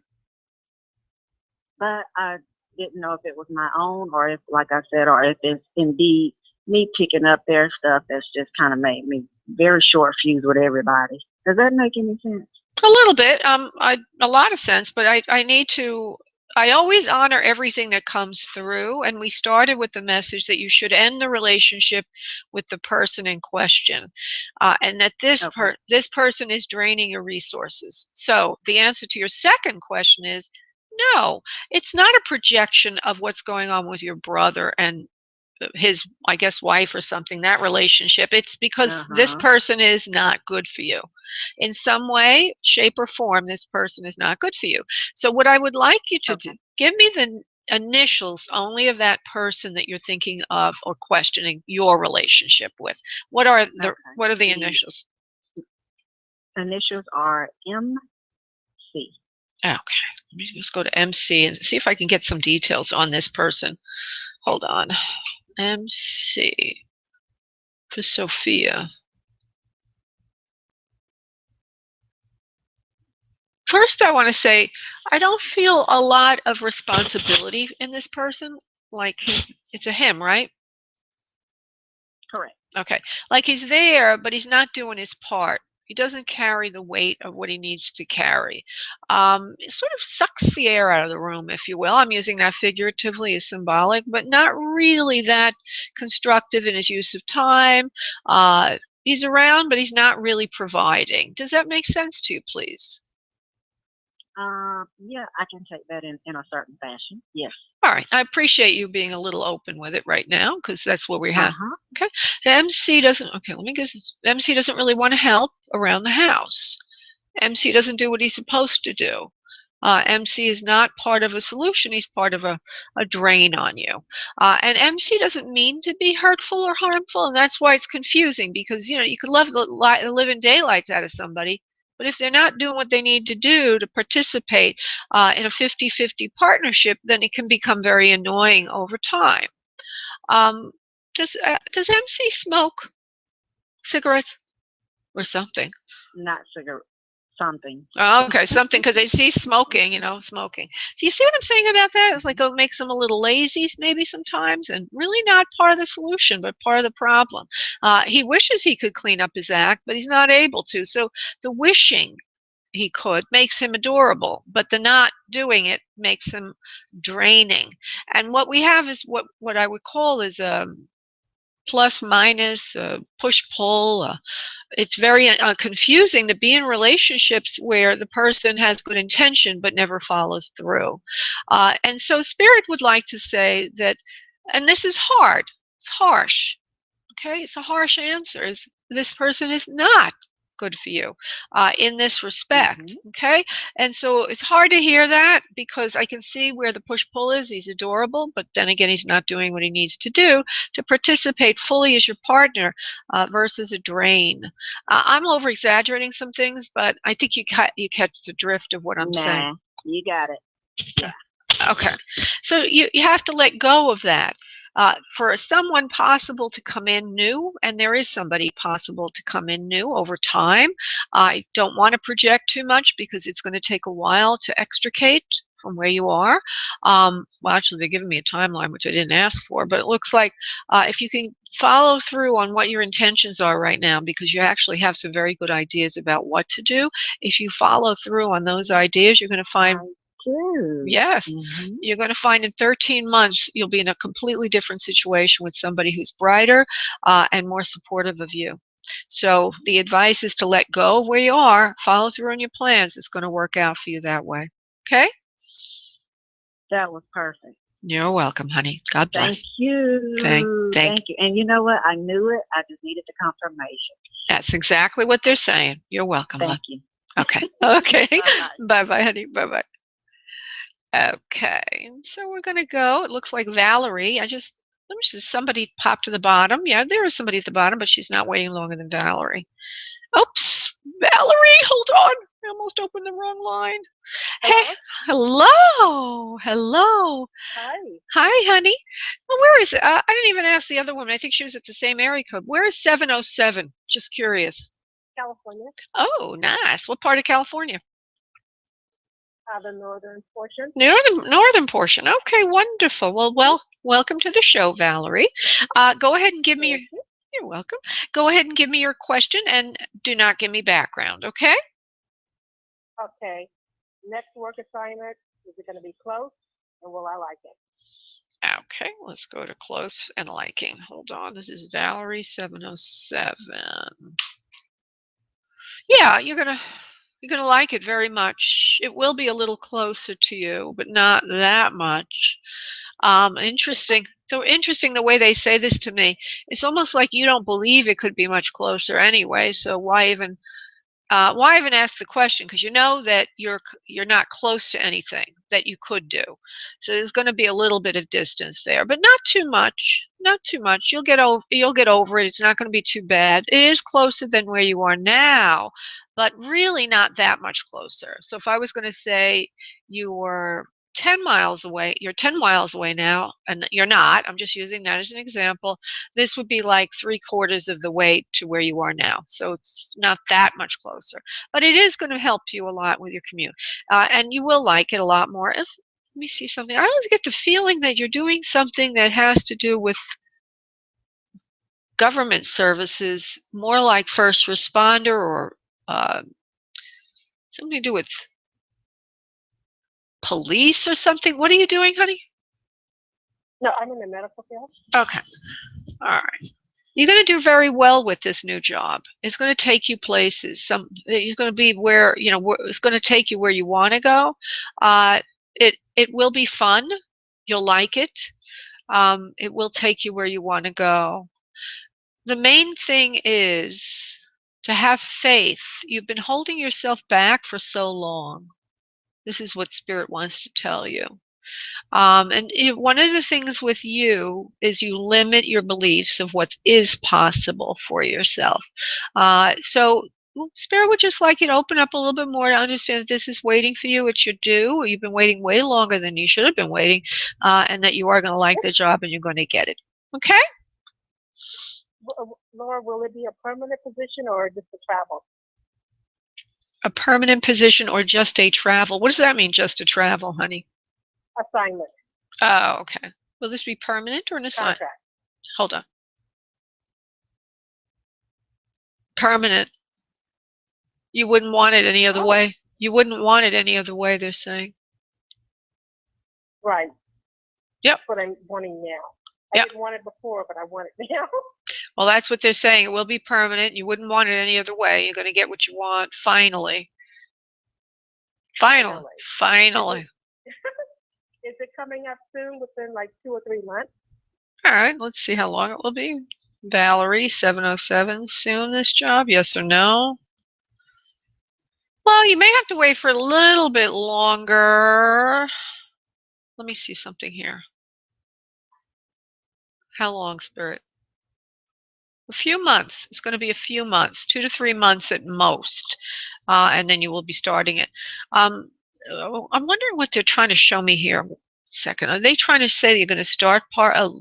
But I didn't know if it was my own, or if, like I said, or if it's indeed me picking up their stuff that's just kind of made me very short fused with everybody. Does that make any sense? A little bit. A lot of sense, but I need to. I always honor everything that comes through, and we started with the message that you should end the relationship with the person in question, and that this person is draining your resources. So the answer to your second question is no. It's not a projection of what's going on with your brother and his, I guess, wife or something, that relationship. It's because this person is not good for you. In some way, shape, or form, this person is not good for you. So what I would like you to do, give me the initials only of that person that you're thinking of or questioning your relationship with. What are the initials? Initials are MC. Okay. Let me just go to MC and see if I can get some details on this person. Hold on. MC for Sophia. First, I want to say I don't feel a lot of responsibility in this person. Like it's a him, right? Correct. Okay. Like he's there, but he's not doing his part. He doesn't carry the weight of what he needs to carry. It sort of sucks the air out of the room, if you will. I'm using that figuratively as symbolic, but not really that constructive in his use of time. He's around, but he's not really providing. Does that make sense to you, please? Yeah, I can take that in a certain fashion. Yes. All right. I appreciate you being a little open with it right now, because that's what we have. Uh-huh. Okay. The MC doesn't. Okay. Let me guess. The MC doesn't really want to help around the house. MC doesn't do what he's supposed to do. MC is not part of a solution. He's part of a drain on you. And MC doesn't mean to be hurtful or harmful, and that's why it's confusing, because you could love the living daylights out of somebody, but if they're not doing what they need to do to participate in a 50-50 partnership, then it can become very annoying over time. Does MC smoke cigarettes or something? Not cigarette. Something. Oh, okay, something, because I see smoking, smoking. So you see what I'm saying about that? It's like it makes them a little lazy maybe sometimes, and really not part of the solution, but part of the problem. He wishes he could clean up his act, but he's not able to. So the wishing he could makes him adorable, but the not doing it makes him draining. And what we have is what I would call is a plus minus, push pull. It's very confusing to be in relationships where the person has good intention but never follows through. And so Spirit would like to say that, and this is hard, it's harsh, okay? It's a harsh answer. This person is not good for you in this respect, okay? And so it's hard to hear that, because I can see where the push-pull is. He's adorable, but then again, he's not doing what he needs to do to participate fully as your partner versus a drain. I'm over-exaggerating some things, but I think you catch the drift of what I'm saying. You got it. Yeah. Okay. So you have to let go of that. For someone possible to come in new, and there is somebody possible to come in new over time, I don't want to project too much, because it's going to take a while to extricate from where you are. Well, actually, they're giving me a timeline, which I didn't ask for, but it looks like if you can follow through on what your intentions are right now, because you actually have some very good ideas about what to do. If you follow through on those ideas, you're going to find yes. You're going to find in 13 months you'll be in a completely different situation with somebody who's brighter and more supportive of you. So the advice is to let go of where you are, follow through on your plans. It's going to work out for you that way. Okay? That was perfect. You're welcome, honey. God bless. Thank you. Thank you. And you know what? I knew it. I just needed the confirmation. That's exactly what they're saying. You're welcome. Thank you. Okay. Okay. Bye-bye. Bye-bye, honey. Bye-bye. Okay, so we're going to go. It looks like Valerie. Let me see, somebody popped to the bottom. Yeah, there is somebody at the bottom, but she's not waiting longer than Valerie. Oops, Valerie, hold on. I almost opened the wrong line. Hello? Hey, hello. Hello. Hi. Hi, honey. Well, where is it? I didn't even ask the other woman. I think she was at the same area code. Where is 707? Just curious. California. Oh, nice. What part of California? The northern portion. Northern portion. Okay, wonderful. Well, welcome to the show, Valerie. Go ahead and give me your. You're welcome. Go ahead and give me your question, and do not give me background. Okay. Okay. Next work assignment, is it going to be close, and will I like it? Okay, let's go to close and liking. Hold on. This is Valerie 707. Yeah, you're gonna like it very much. It will be a little closer to you, but not that much. Interesting. So interesting the way they say this to me. It's almost like you don't believe it could be much closer anyway. So why even ask the question? Because you know that you're not close to anything that you could do. So there's going to be a little bit of distance there, but not too much. Not too much. You'll get over it. It's not going to be too bad. It is closer than where you are now, but really not that much closer. So if I was going to say you were 10 miles away, you're 10 miles away now, and you're not. I'm just using that as an example. This would be like 3/4 of the way to where you are now. So it's not that much closer, but it is going to help you a lot with your commute. And you will like it a lot more. Let me see something. I always get the feeling that you're doing something that has to do with government services, more like first responder or something to do with police or something. What are you doing, honey? No, I'm in the medical field. Okay. All right. You're going to do very well with this new job. It's going to take you places. It's going to be where, it's going to take you where you want to go. It will be fun. You'll like it. It will take you where you want to go. The main thing is to have faith. You've been holding yourself back for so long. This is what Spirit wants to tell you. One of the things with you is you limit your beliefs of what is possible for yourself. So Spirit would just like you to open up a little bit more to understand that this is waiting for you. It should do. You've been waiting way longer than you should have been waiting, and that you are going to like the job and you're going to get it. Okay? Laura, will it be a permanent position or just a travel? A permanent position or just a travel? What does that mean, just a travel, honey? Assignment. Oh, okay. Will this be permanent or an assignment? Contract. Hold on. Permanent. You wouldn't want it any other way. You wouldn't want it any other way, they're saying. Right. Yep. That's what I'm wanting now. I didn't want it before, but I want it now. Well, that's what they're saying. It will be permanent. You wouldn't want it any other way. You're going to get what you want finally. Finally. Is it coming up soon, within like 2 or 3 months? All right, let's see how long it will be. Valerie, 707, soon this job, yes or no? Well, you may have to wait for a little bit longer. Let me see something here. How long, Spirit? A few months. It's going to be a few months, 2 to 3 months at most, and then you will be starting it. I'm wondering what they're trying to show me here. Second, are they trying to say that you're going to start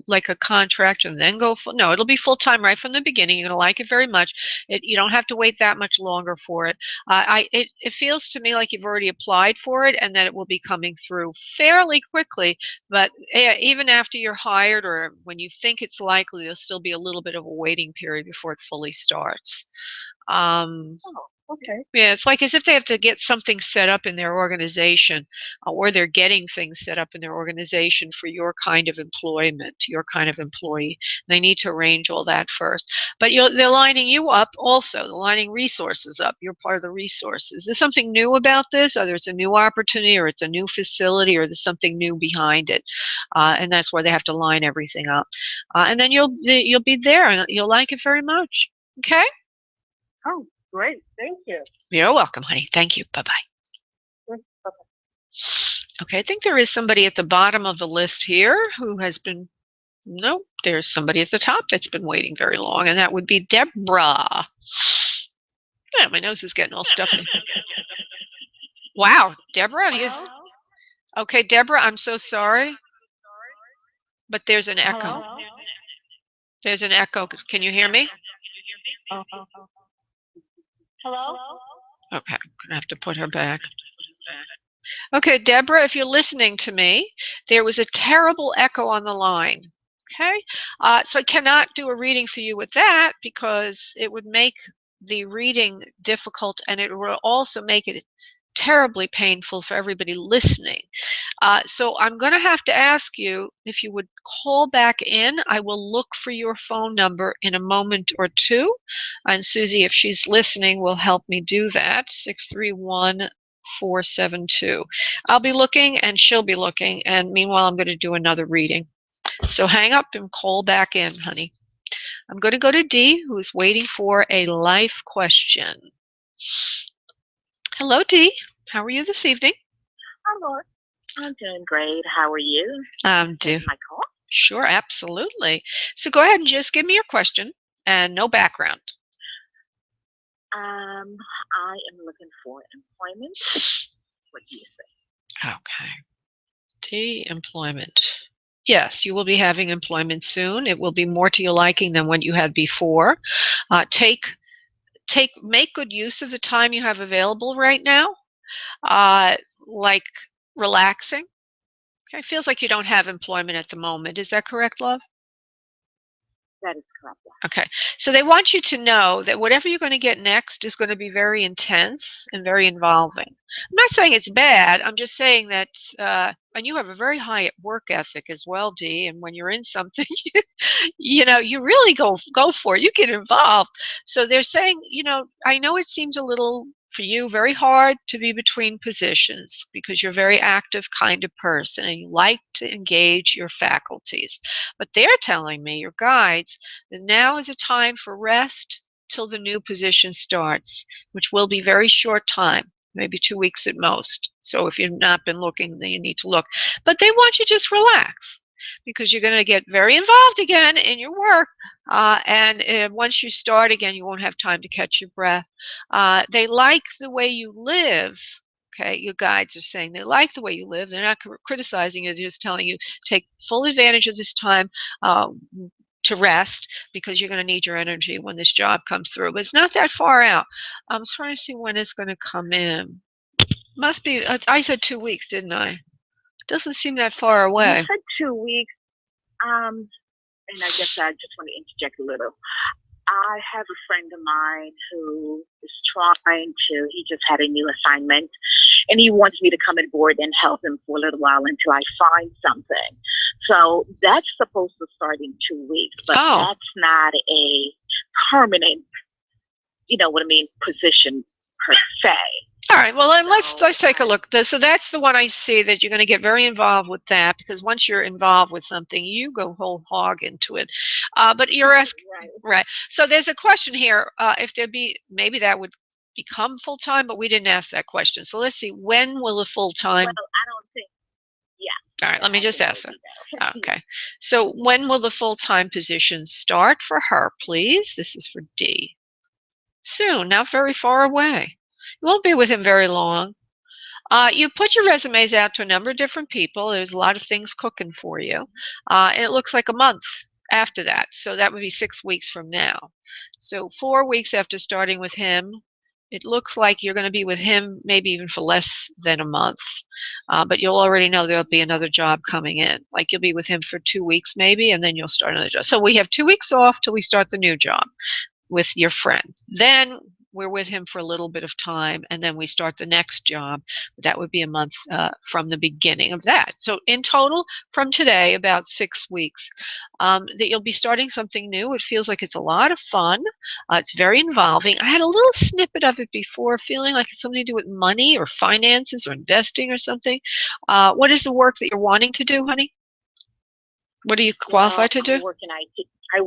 like a contract and then go full? No, it'll be full time right from the beginning. You're going to like it very much. You don't have to wait that much longer for it. It feels to me like you've already applied for it and that it will be coming through fairly quickly. But even after you're hired or when you think it's likely, there'll still be a little bit of a waiting period before it fully starts. Okay. Yeah, it's like as if they have to get something set up in their organization, or they're getting things set up in their organization for your kind of employment, your kind of employee. They need to arrange all that first. But they're lining you up also. They're lining resources up. You're part of the resources. There's something new about this, either it's a new opportunity or it's a new facility or there's something new behind it. And that's why they have to line everything up. And then you'll be there and you'll like it very much. Okay? Oh, great. Thank you. You're welcome, honey. Thank you. Bye-bye. Bye-bye. Okay, I think there is somebody at the bottom of the list here who has been, no, there's somebody at the top that's been waiting very long, and that would be Deborah. Yeah, my nose is getting all stuffy. Wow, Deborah, okay, Deborah, I'm so sorry, but there's an echo. Hello? There's an echo. Can you hear me? Hello? Okay, I'm going to have to put her back. Okay, Deborah, if you're listening to me, there was a terrible echo on the line. Okay, so I cannot do a reading for you with that because it would make the reading difficult and it will also make it terribly painful for everybody listening. So I'm going to have to ask you if you would call back in. I will look for your phone number in a moment or two. And Susie, if she's listening, will help me do that. 631-472. I'll be looking and she'll be looking. And meanwhile, I'm going to do another reading. So hang up and call back in, honey. I'm going to go to Dee, who is waiting for a life question. Hello, Dee. How are you this evening? Hi, Laura. I'm doing great. How are you? My call? Sure, absolutely. So go ahead and just give me your question and no background. I am looking for employment. What do you say? Okay. Dee, employment. Yes, you will be having employment soon. It will be more to your liking than what you had before. Make good use of the time you have available right now. Like relaxing. Okay, it feels like you don't have employment at the moment. Is that correct, love? That is correct. Okay. So they want you to know that whatever you're going to get next is going to be very intense and very involving. I'm not saying it's bad. I'm just saying that, and you have a very high work ethic as well, Dee. And when you're in something, you know, you really go for it. You get involved. So they're saying, you know, I know it seems a little for you very hard to be between positions because you're a very active kind of person and you like to engage your faculties. But they're telling me, your guides, that now is a time for rest till the new position starts, which will be very short time, maybe 2 weeks at most. So if you've not been looking, then you need to look. But they want you to just relax because you're going to get very involved again in your work. And once you start again, you won't have time to catch your breath. They like the way you live. Okay, your guides are saying they like the way you live. They're not criticizing you. They're just telling you take full advantage of this time to rest because you're going to need your energy when this job comes through. But it's not that far out. I'm trying to see when it's going to come in. Must be, I said 2 weeks, didn't I? Doesn't seem that far away. You said 2 weeks. And I guess I just want to interject a little. I have a friend of mine who is trying to, he just had a new assignment and he wants me to come on board and help him for a little while until I find something. So that's supposed to start in 2 weeks, but that's not a permanent, you know what I mean, position per se. All right, well, then let's take a look. So that's the one I see that you're going to get very involved with that because once you're involved with something, you go whole hog into it. But you're asking, right. So there's a question here. If there be, maybe that would become full-time, but we didn't ask that question. So let's see, when will a full-time? Well, I don't think, yeah. All right, let me just ask that. Okay. So when will the full-time position start for her, please? This is for D. Soon, not very far away. You won't be with him very long. You put your resumes out to a number of different people. There's a lot of things cooking for you. And it looks like a month after that. So that would be 6 weeks from now. So 4 weeks after starting with him, it looks like you're going to be with him maybe even for less than a month. But you'll already know there'll be another job coming in. Like you'll be with him for 2 weeks maybe, and then you'll start another job. So we have 2 weeks off till we start the new job with your friend. Then we're with him for a little bit of time, and then we start the next job. That would be a month from the beginning of that. So in total, from today, about 6 weeks, that you'll be starting something new. It feels like it's a lot of fun. It's very involving. I had a little snippet of it before, feeling like it's something to do with money or finances or investing or something. What is the work that you're wanting to do, honey? What are you qualified to do? I work in IT. I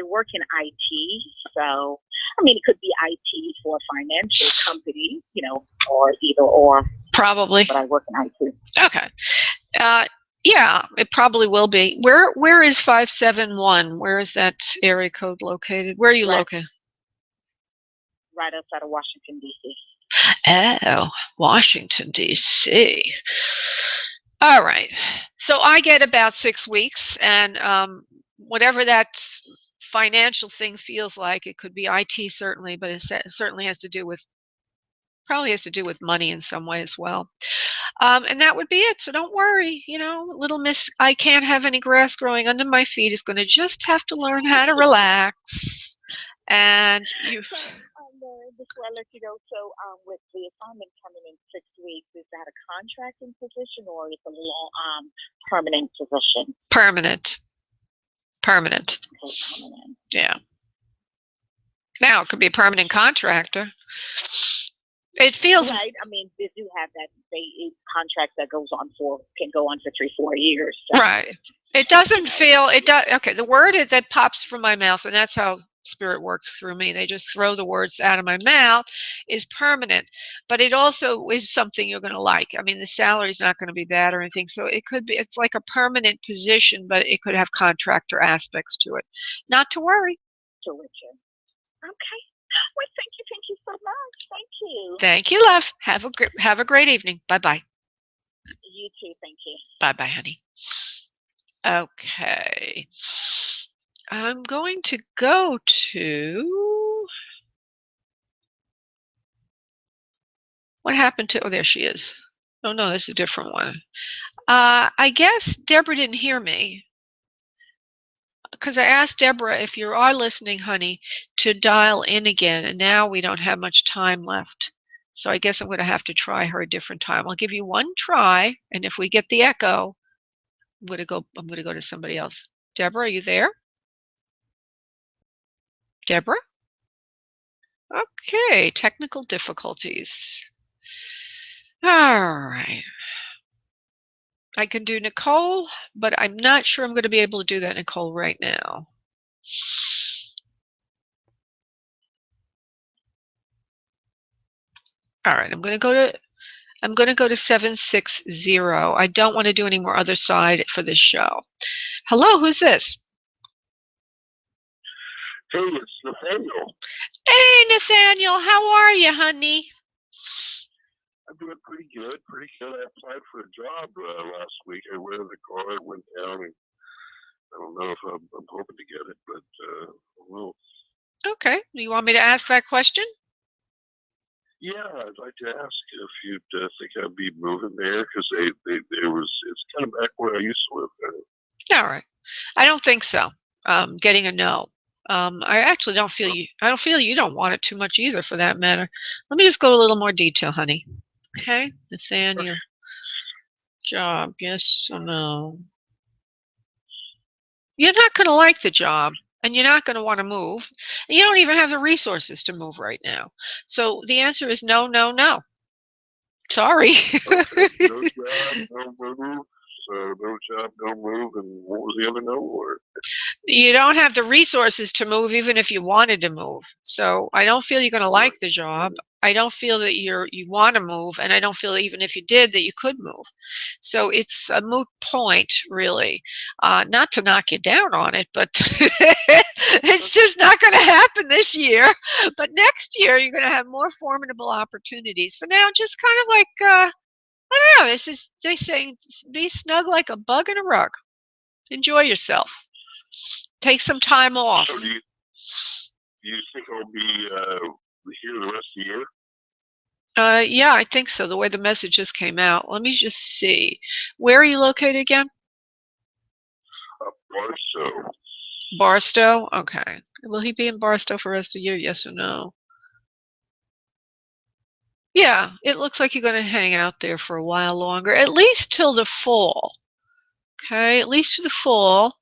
work in IT, so I mean it could be IT for a financial company, you know, or either or. Probably. But I work in IT. Okay. Yeah, it probably will be. Where is 571? Where is that area code located? Where are you located? Right outside of Washington, D.C. Oh, Washington, D.C. All right. So I get about 6 weeks, and whatever that financial thing feels like, it could be IT certainly, but it certainly has to do with, probably has to do with money in some way as well. And that would be it. So don't worry, you know, little miss, I can't have any grass growing under my feet is going to just have to learn how to relax. And you. Before I let you go, so with the assignment coming in 6 weeks, is that a contracting position or is it a long, permanent position? Permanent. Permanent. Okay, permanent. Yeah. Now it could be a permanent contractor. It feels right. I mean, they do have that contract that can go on for 3-4 years. So. Right. It doesn't feel. It does. Okay. The word that pops from my mouth, and that's how Spirit works through me. They just throw the words out of my mouth. Is permanent, but it also is something you're going to like. I mean, the salary is not going to be bad or anything. So it could be. It's like a permanent position, but it could have contractor aspects to it. Not to worry. Okay. Well, thank you so much. Thank you. Thank you, love. Have a great evening. Bye-bye. You too. Thank you. Bye-bye, honey. Okay. I'm going to go to... What happened to... Oh, there she is. Oh, no, that's a different one. I guess Deborah didn't hear me. because I asked Deborah, if you are listening, honey, to dial in again, and now we don't have much time left. So I guess I'm going to have to try her a different time. I'll give you one try, and if we get the echo, I'm going to go to somebody else. Deborah, are you there? Deborah? Okay, technical difficulties. All right. I can do Nicole, but I'm not sure I'm going to be able to do that, Nicole, right now. All right, I'm going to go to 760. I don't want to do any more other side for this show. Hello, who's this? Hey, it's Nathaniel. Hey, Nathaniel, how are you, honey? I'm doing pretty good. I applied for a job last week. I rented a car, it went down, and I don't know if I'm hoping to get it, but well. Okay, you want me to ask that question? Yeah, I'd like to ask if you'd think I'd be moving there, because it's kind of back where I used to live there. All right. I don't think so. Getting a no. I actually don't feel you. I don't feel you don't want it too much either, for that matter. Let me just go a little more detail, honey. Okay, Nathaniel. Job, yes or no? You're not going to like the job, and you're not going to want to move. And you don't even have the resources to move right now. So the answer is no, no, no. Sorry. Okay, no job, no move. So no job, no move, and what was the other no word? You don't have the resources to move, even if you wanted to move. So I don't feel you're going to like the job. I don't feel that you want to move, and I don't feel even if you did that you could move. So it's a moot point, really. Not to knock you down on it, but it's just not going to happen this year. But next year, you're going to have more formidable opportunities. For now, just kind of like, I don't know, they're saying be snug like a bug in a rug. Enjoy yourself. Take some time off. So do you think I'll be here the rest of the year? Yeah, I think so, the way the message just came out. Let me just see. Where are you located again? Barstow. Barstow? Okay. Will he be in Barstow for the rest of the year, yes or no? Yeah, it looks like you're going to hang out there for a while longer, at least till the fall. Okay, at least to the fall.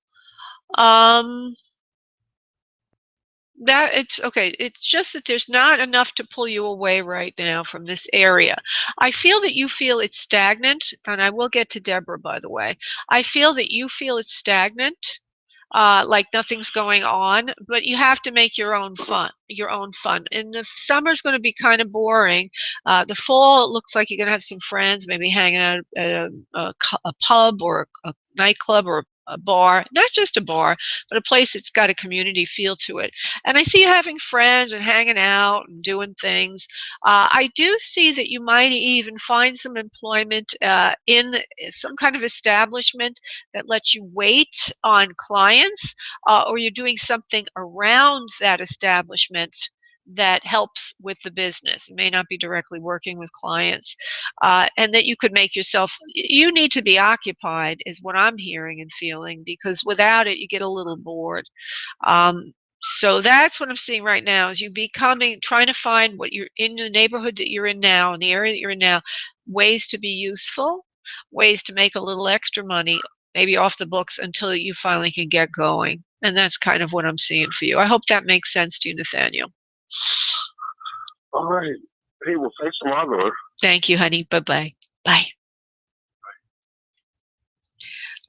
It's just that there's not enough to pull you away right now from this area. I feel that you feel it's stagnant, and I will get to Deborah, by the way. I feel that you feel it's stagnant, like nothing's going on, but you have to make your own fun. And the summer's going to be kind of boring. The fall, it looks like you're going to have some friends, maybe hanging out at a pub or a nightclub or a bar, not just a bar, but a place that's got a community feel to it. And I see you having friends and hanging out and doing things. I do see that you might even find some employment in some kind of establishment that lets you wait on clients, or you're doing something around that establishment that helps with the business. It may not be directly working with clients, and that you could make yourself, you need to be occupied is what I'm hearing and feeling, because without it you get a little bored. So that's what I'm seeing right now, is you trying to find what you're in the neighborhood that you're in now, in the area that you're in now, ways to be useful, ways to make a little extra money, maybe off the books, until you finally can get going. And that's kind of what I'm seeing for you. I hope that makes sense to you, Nathaniel. All right. Hey, well, thanks a lot, Laura. Thank you, honey. Bye-bye. Bye.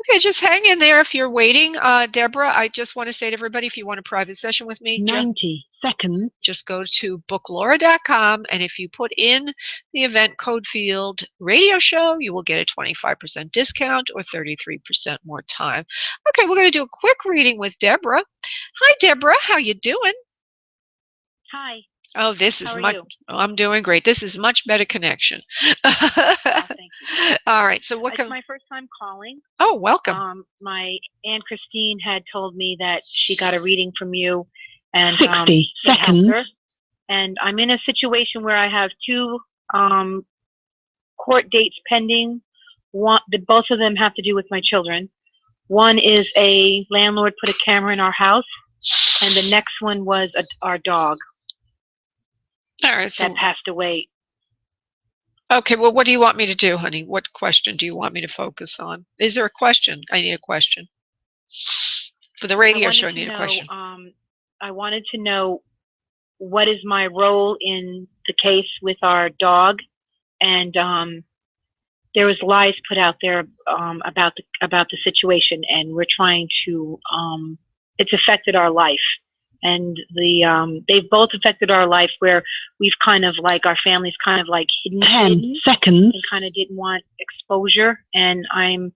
Okay, just hang in there if you're waiting. Deborah, I just want to say to everybody, if you want a private session with me, 90 seconds. Just go to booklaura.com, and if you put in the event code field radio show, you will get a 25% discount or 33% more time. Okay, we're going to do a quick reading with Deborah. Hi, Deborah. How you doing? Hi. Oh, this is much. Oh, I'm doing great. This is much better connection. Thank you. All right. So what? It's my first time calling. Oh, welcome. My Aunt Christine had told me that she got a reading from you, and 60 seconds. Her. And I'm in a situation where I have two court dates pending. Both of them have to do with my children. One is a landlord put a camera in our house, and the next one was our dog All right. So that passed away. okay. Well, what do you want me to do, honey? What question do you want me to focus on? Is there a question? I need a question. For the radio show, I need a question. I wanted to know what is my role in the case with our dog, and there was lies put out there about the situation, and we're trying to. It's affected our life, and they've both affected our life where we've kind of like our family's kind of like hidden 10 seconds. and kind of didn't want exposure. And I'm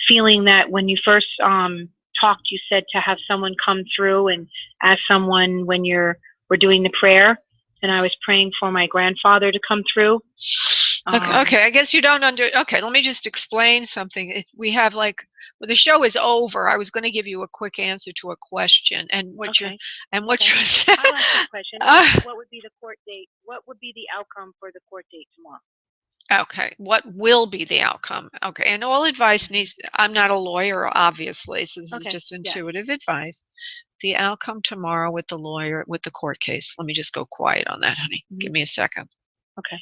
feeling that when you first talked, you said to have someone come through and ask someone when we're doing the prayer, and I was praying for my grandfather to come through. Okay, I guess you don't okay, let me just explain something. We have well, the show is over. I was going to give you a quick answer to a question, and what you're I'll ask the question. What would be the court date? What would be the outcome for the court date tomorrow? Okay, what will be the outcome? Okay, and all advice I'm not a lawyer, obviously, so this is just intuitive advice. The outcome tomorrow with the lawyer, with the court case. Let me just go quiet on that, honey. Give me a second. Okay.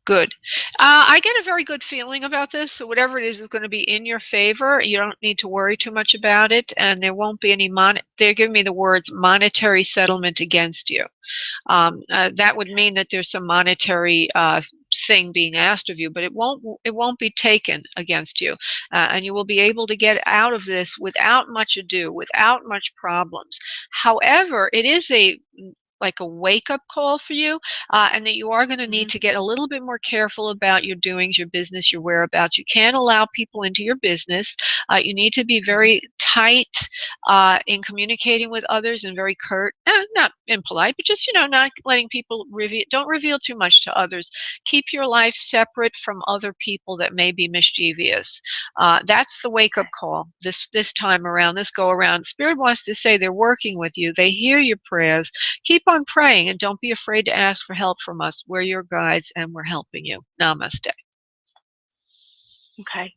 Good. I get a very good feeling about this, so whatever it is going to be in your favor. You don't need to worry too much about it, and there won't be any they're giving me the words monetary settlement against you. That would mean that there's some monetary thing being asked of you, but it won't be taken against you, and you will be able to get out of this without much ado, without much problems. However, it is like a wake-up call for you, and that you are going to need to get a little bit more careful about your doings, your business, your whereabouts. You can't allow people into your business. You need to be very tight in communicating with others and very curt, not impolite, but just, not letting people don't reveal too much to others. Keep your life separate from other people that may be mischievous. That's the wake-up call this time around, this go around. Spirit wants to say they're working with you. They hear your prayers. Keep on praying, and don't be afraid to ask for help from us. We're your guides, and we're helping you. Namaste. Okay.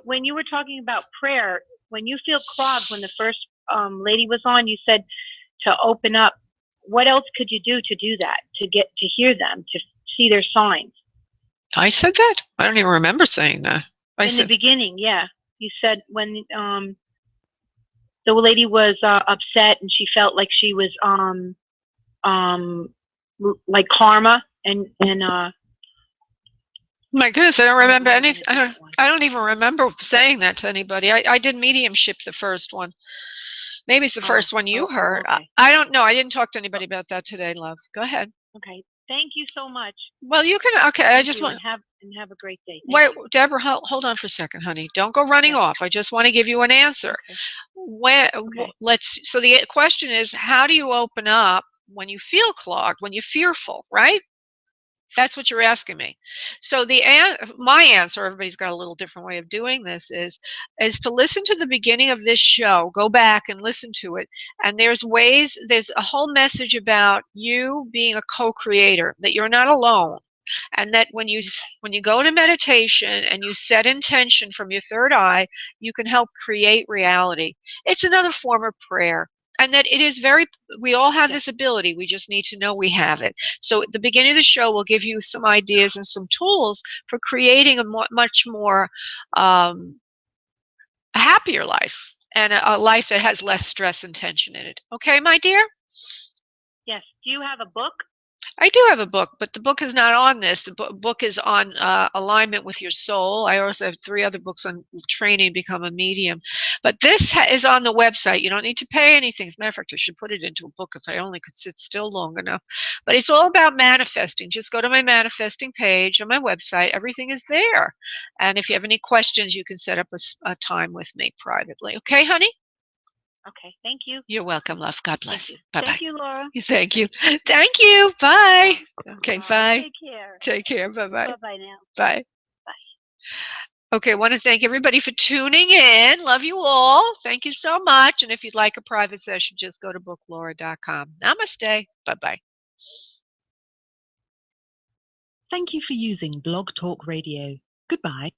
When you were talking about prayer, when you feel clogged, when the first lady was on, you said to open up. What else could you do that, to hear them, to see their signs? I said that? I don't even remember saying that. In the beginning, yeah. You said when the lady was upset and she felt like she was like karma and my goodness, I don't remember anything. I don't even remember saying that to anybody. I did mediumship, the first one. Maybe it's the first one you heard. Okay. I don't know. I didn't talk to anybody about that today, love. Go ahead. Okay. Thank you so much. Well, you can. Okay, I just want. Have a great day. Wait, Deborah, hold on for a second, honey. Don't go running off. I just want to give you an answer. So the question is, how do you open up when you feel clogged, when you're fearful, right? That's what you're asking me. So my answer, everybody's got a little different way of doing this, is to listen to the beginning of this show. Go back and listen to it. And there's a whole message about you being a co-creator, that you're not alone. And that when you go to meditation and you set intention from your third eye, you can help create reality. It's another form of prayer. And that it is we all have this ability. We just need to know we have it. So at the beginning of the show, we'll give you some ideas and some tools for creating a much more happier life, and a life that has less stress and tension in it. Okay, my dear? Yes. Do you have a book? I do have a book, but the book is not on this. The book is on alignment with your soul. I also have 3 other books on training to become a medium. But this is on the website. You don't need to pay anything. As a matter of fact, I should put it into a book if I only could sit still long enough. But it's all about manifesting. Just go to my manifesting page on my website. Everything is there. And if you have any questions, you can set up a time with me privately. Okay, honey? Okay, thank you. You're welcome, love. God bless. Bye-bye. Thank you, Laura. Thank you. Thank you. Bye. Okay, bye. Take care. Take care. Bye-bye. Bye-bye now. Bye. Bye. Okay, I want to thank everybody for tuning in. Love you all. Thank you so much. And if you'd like a private session, just go to booklaura.com. Namaste. Bye-bye. Thank you for using Blog Talk Radio. Goodbye.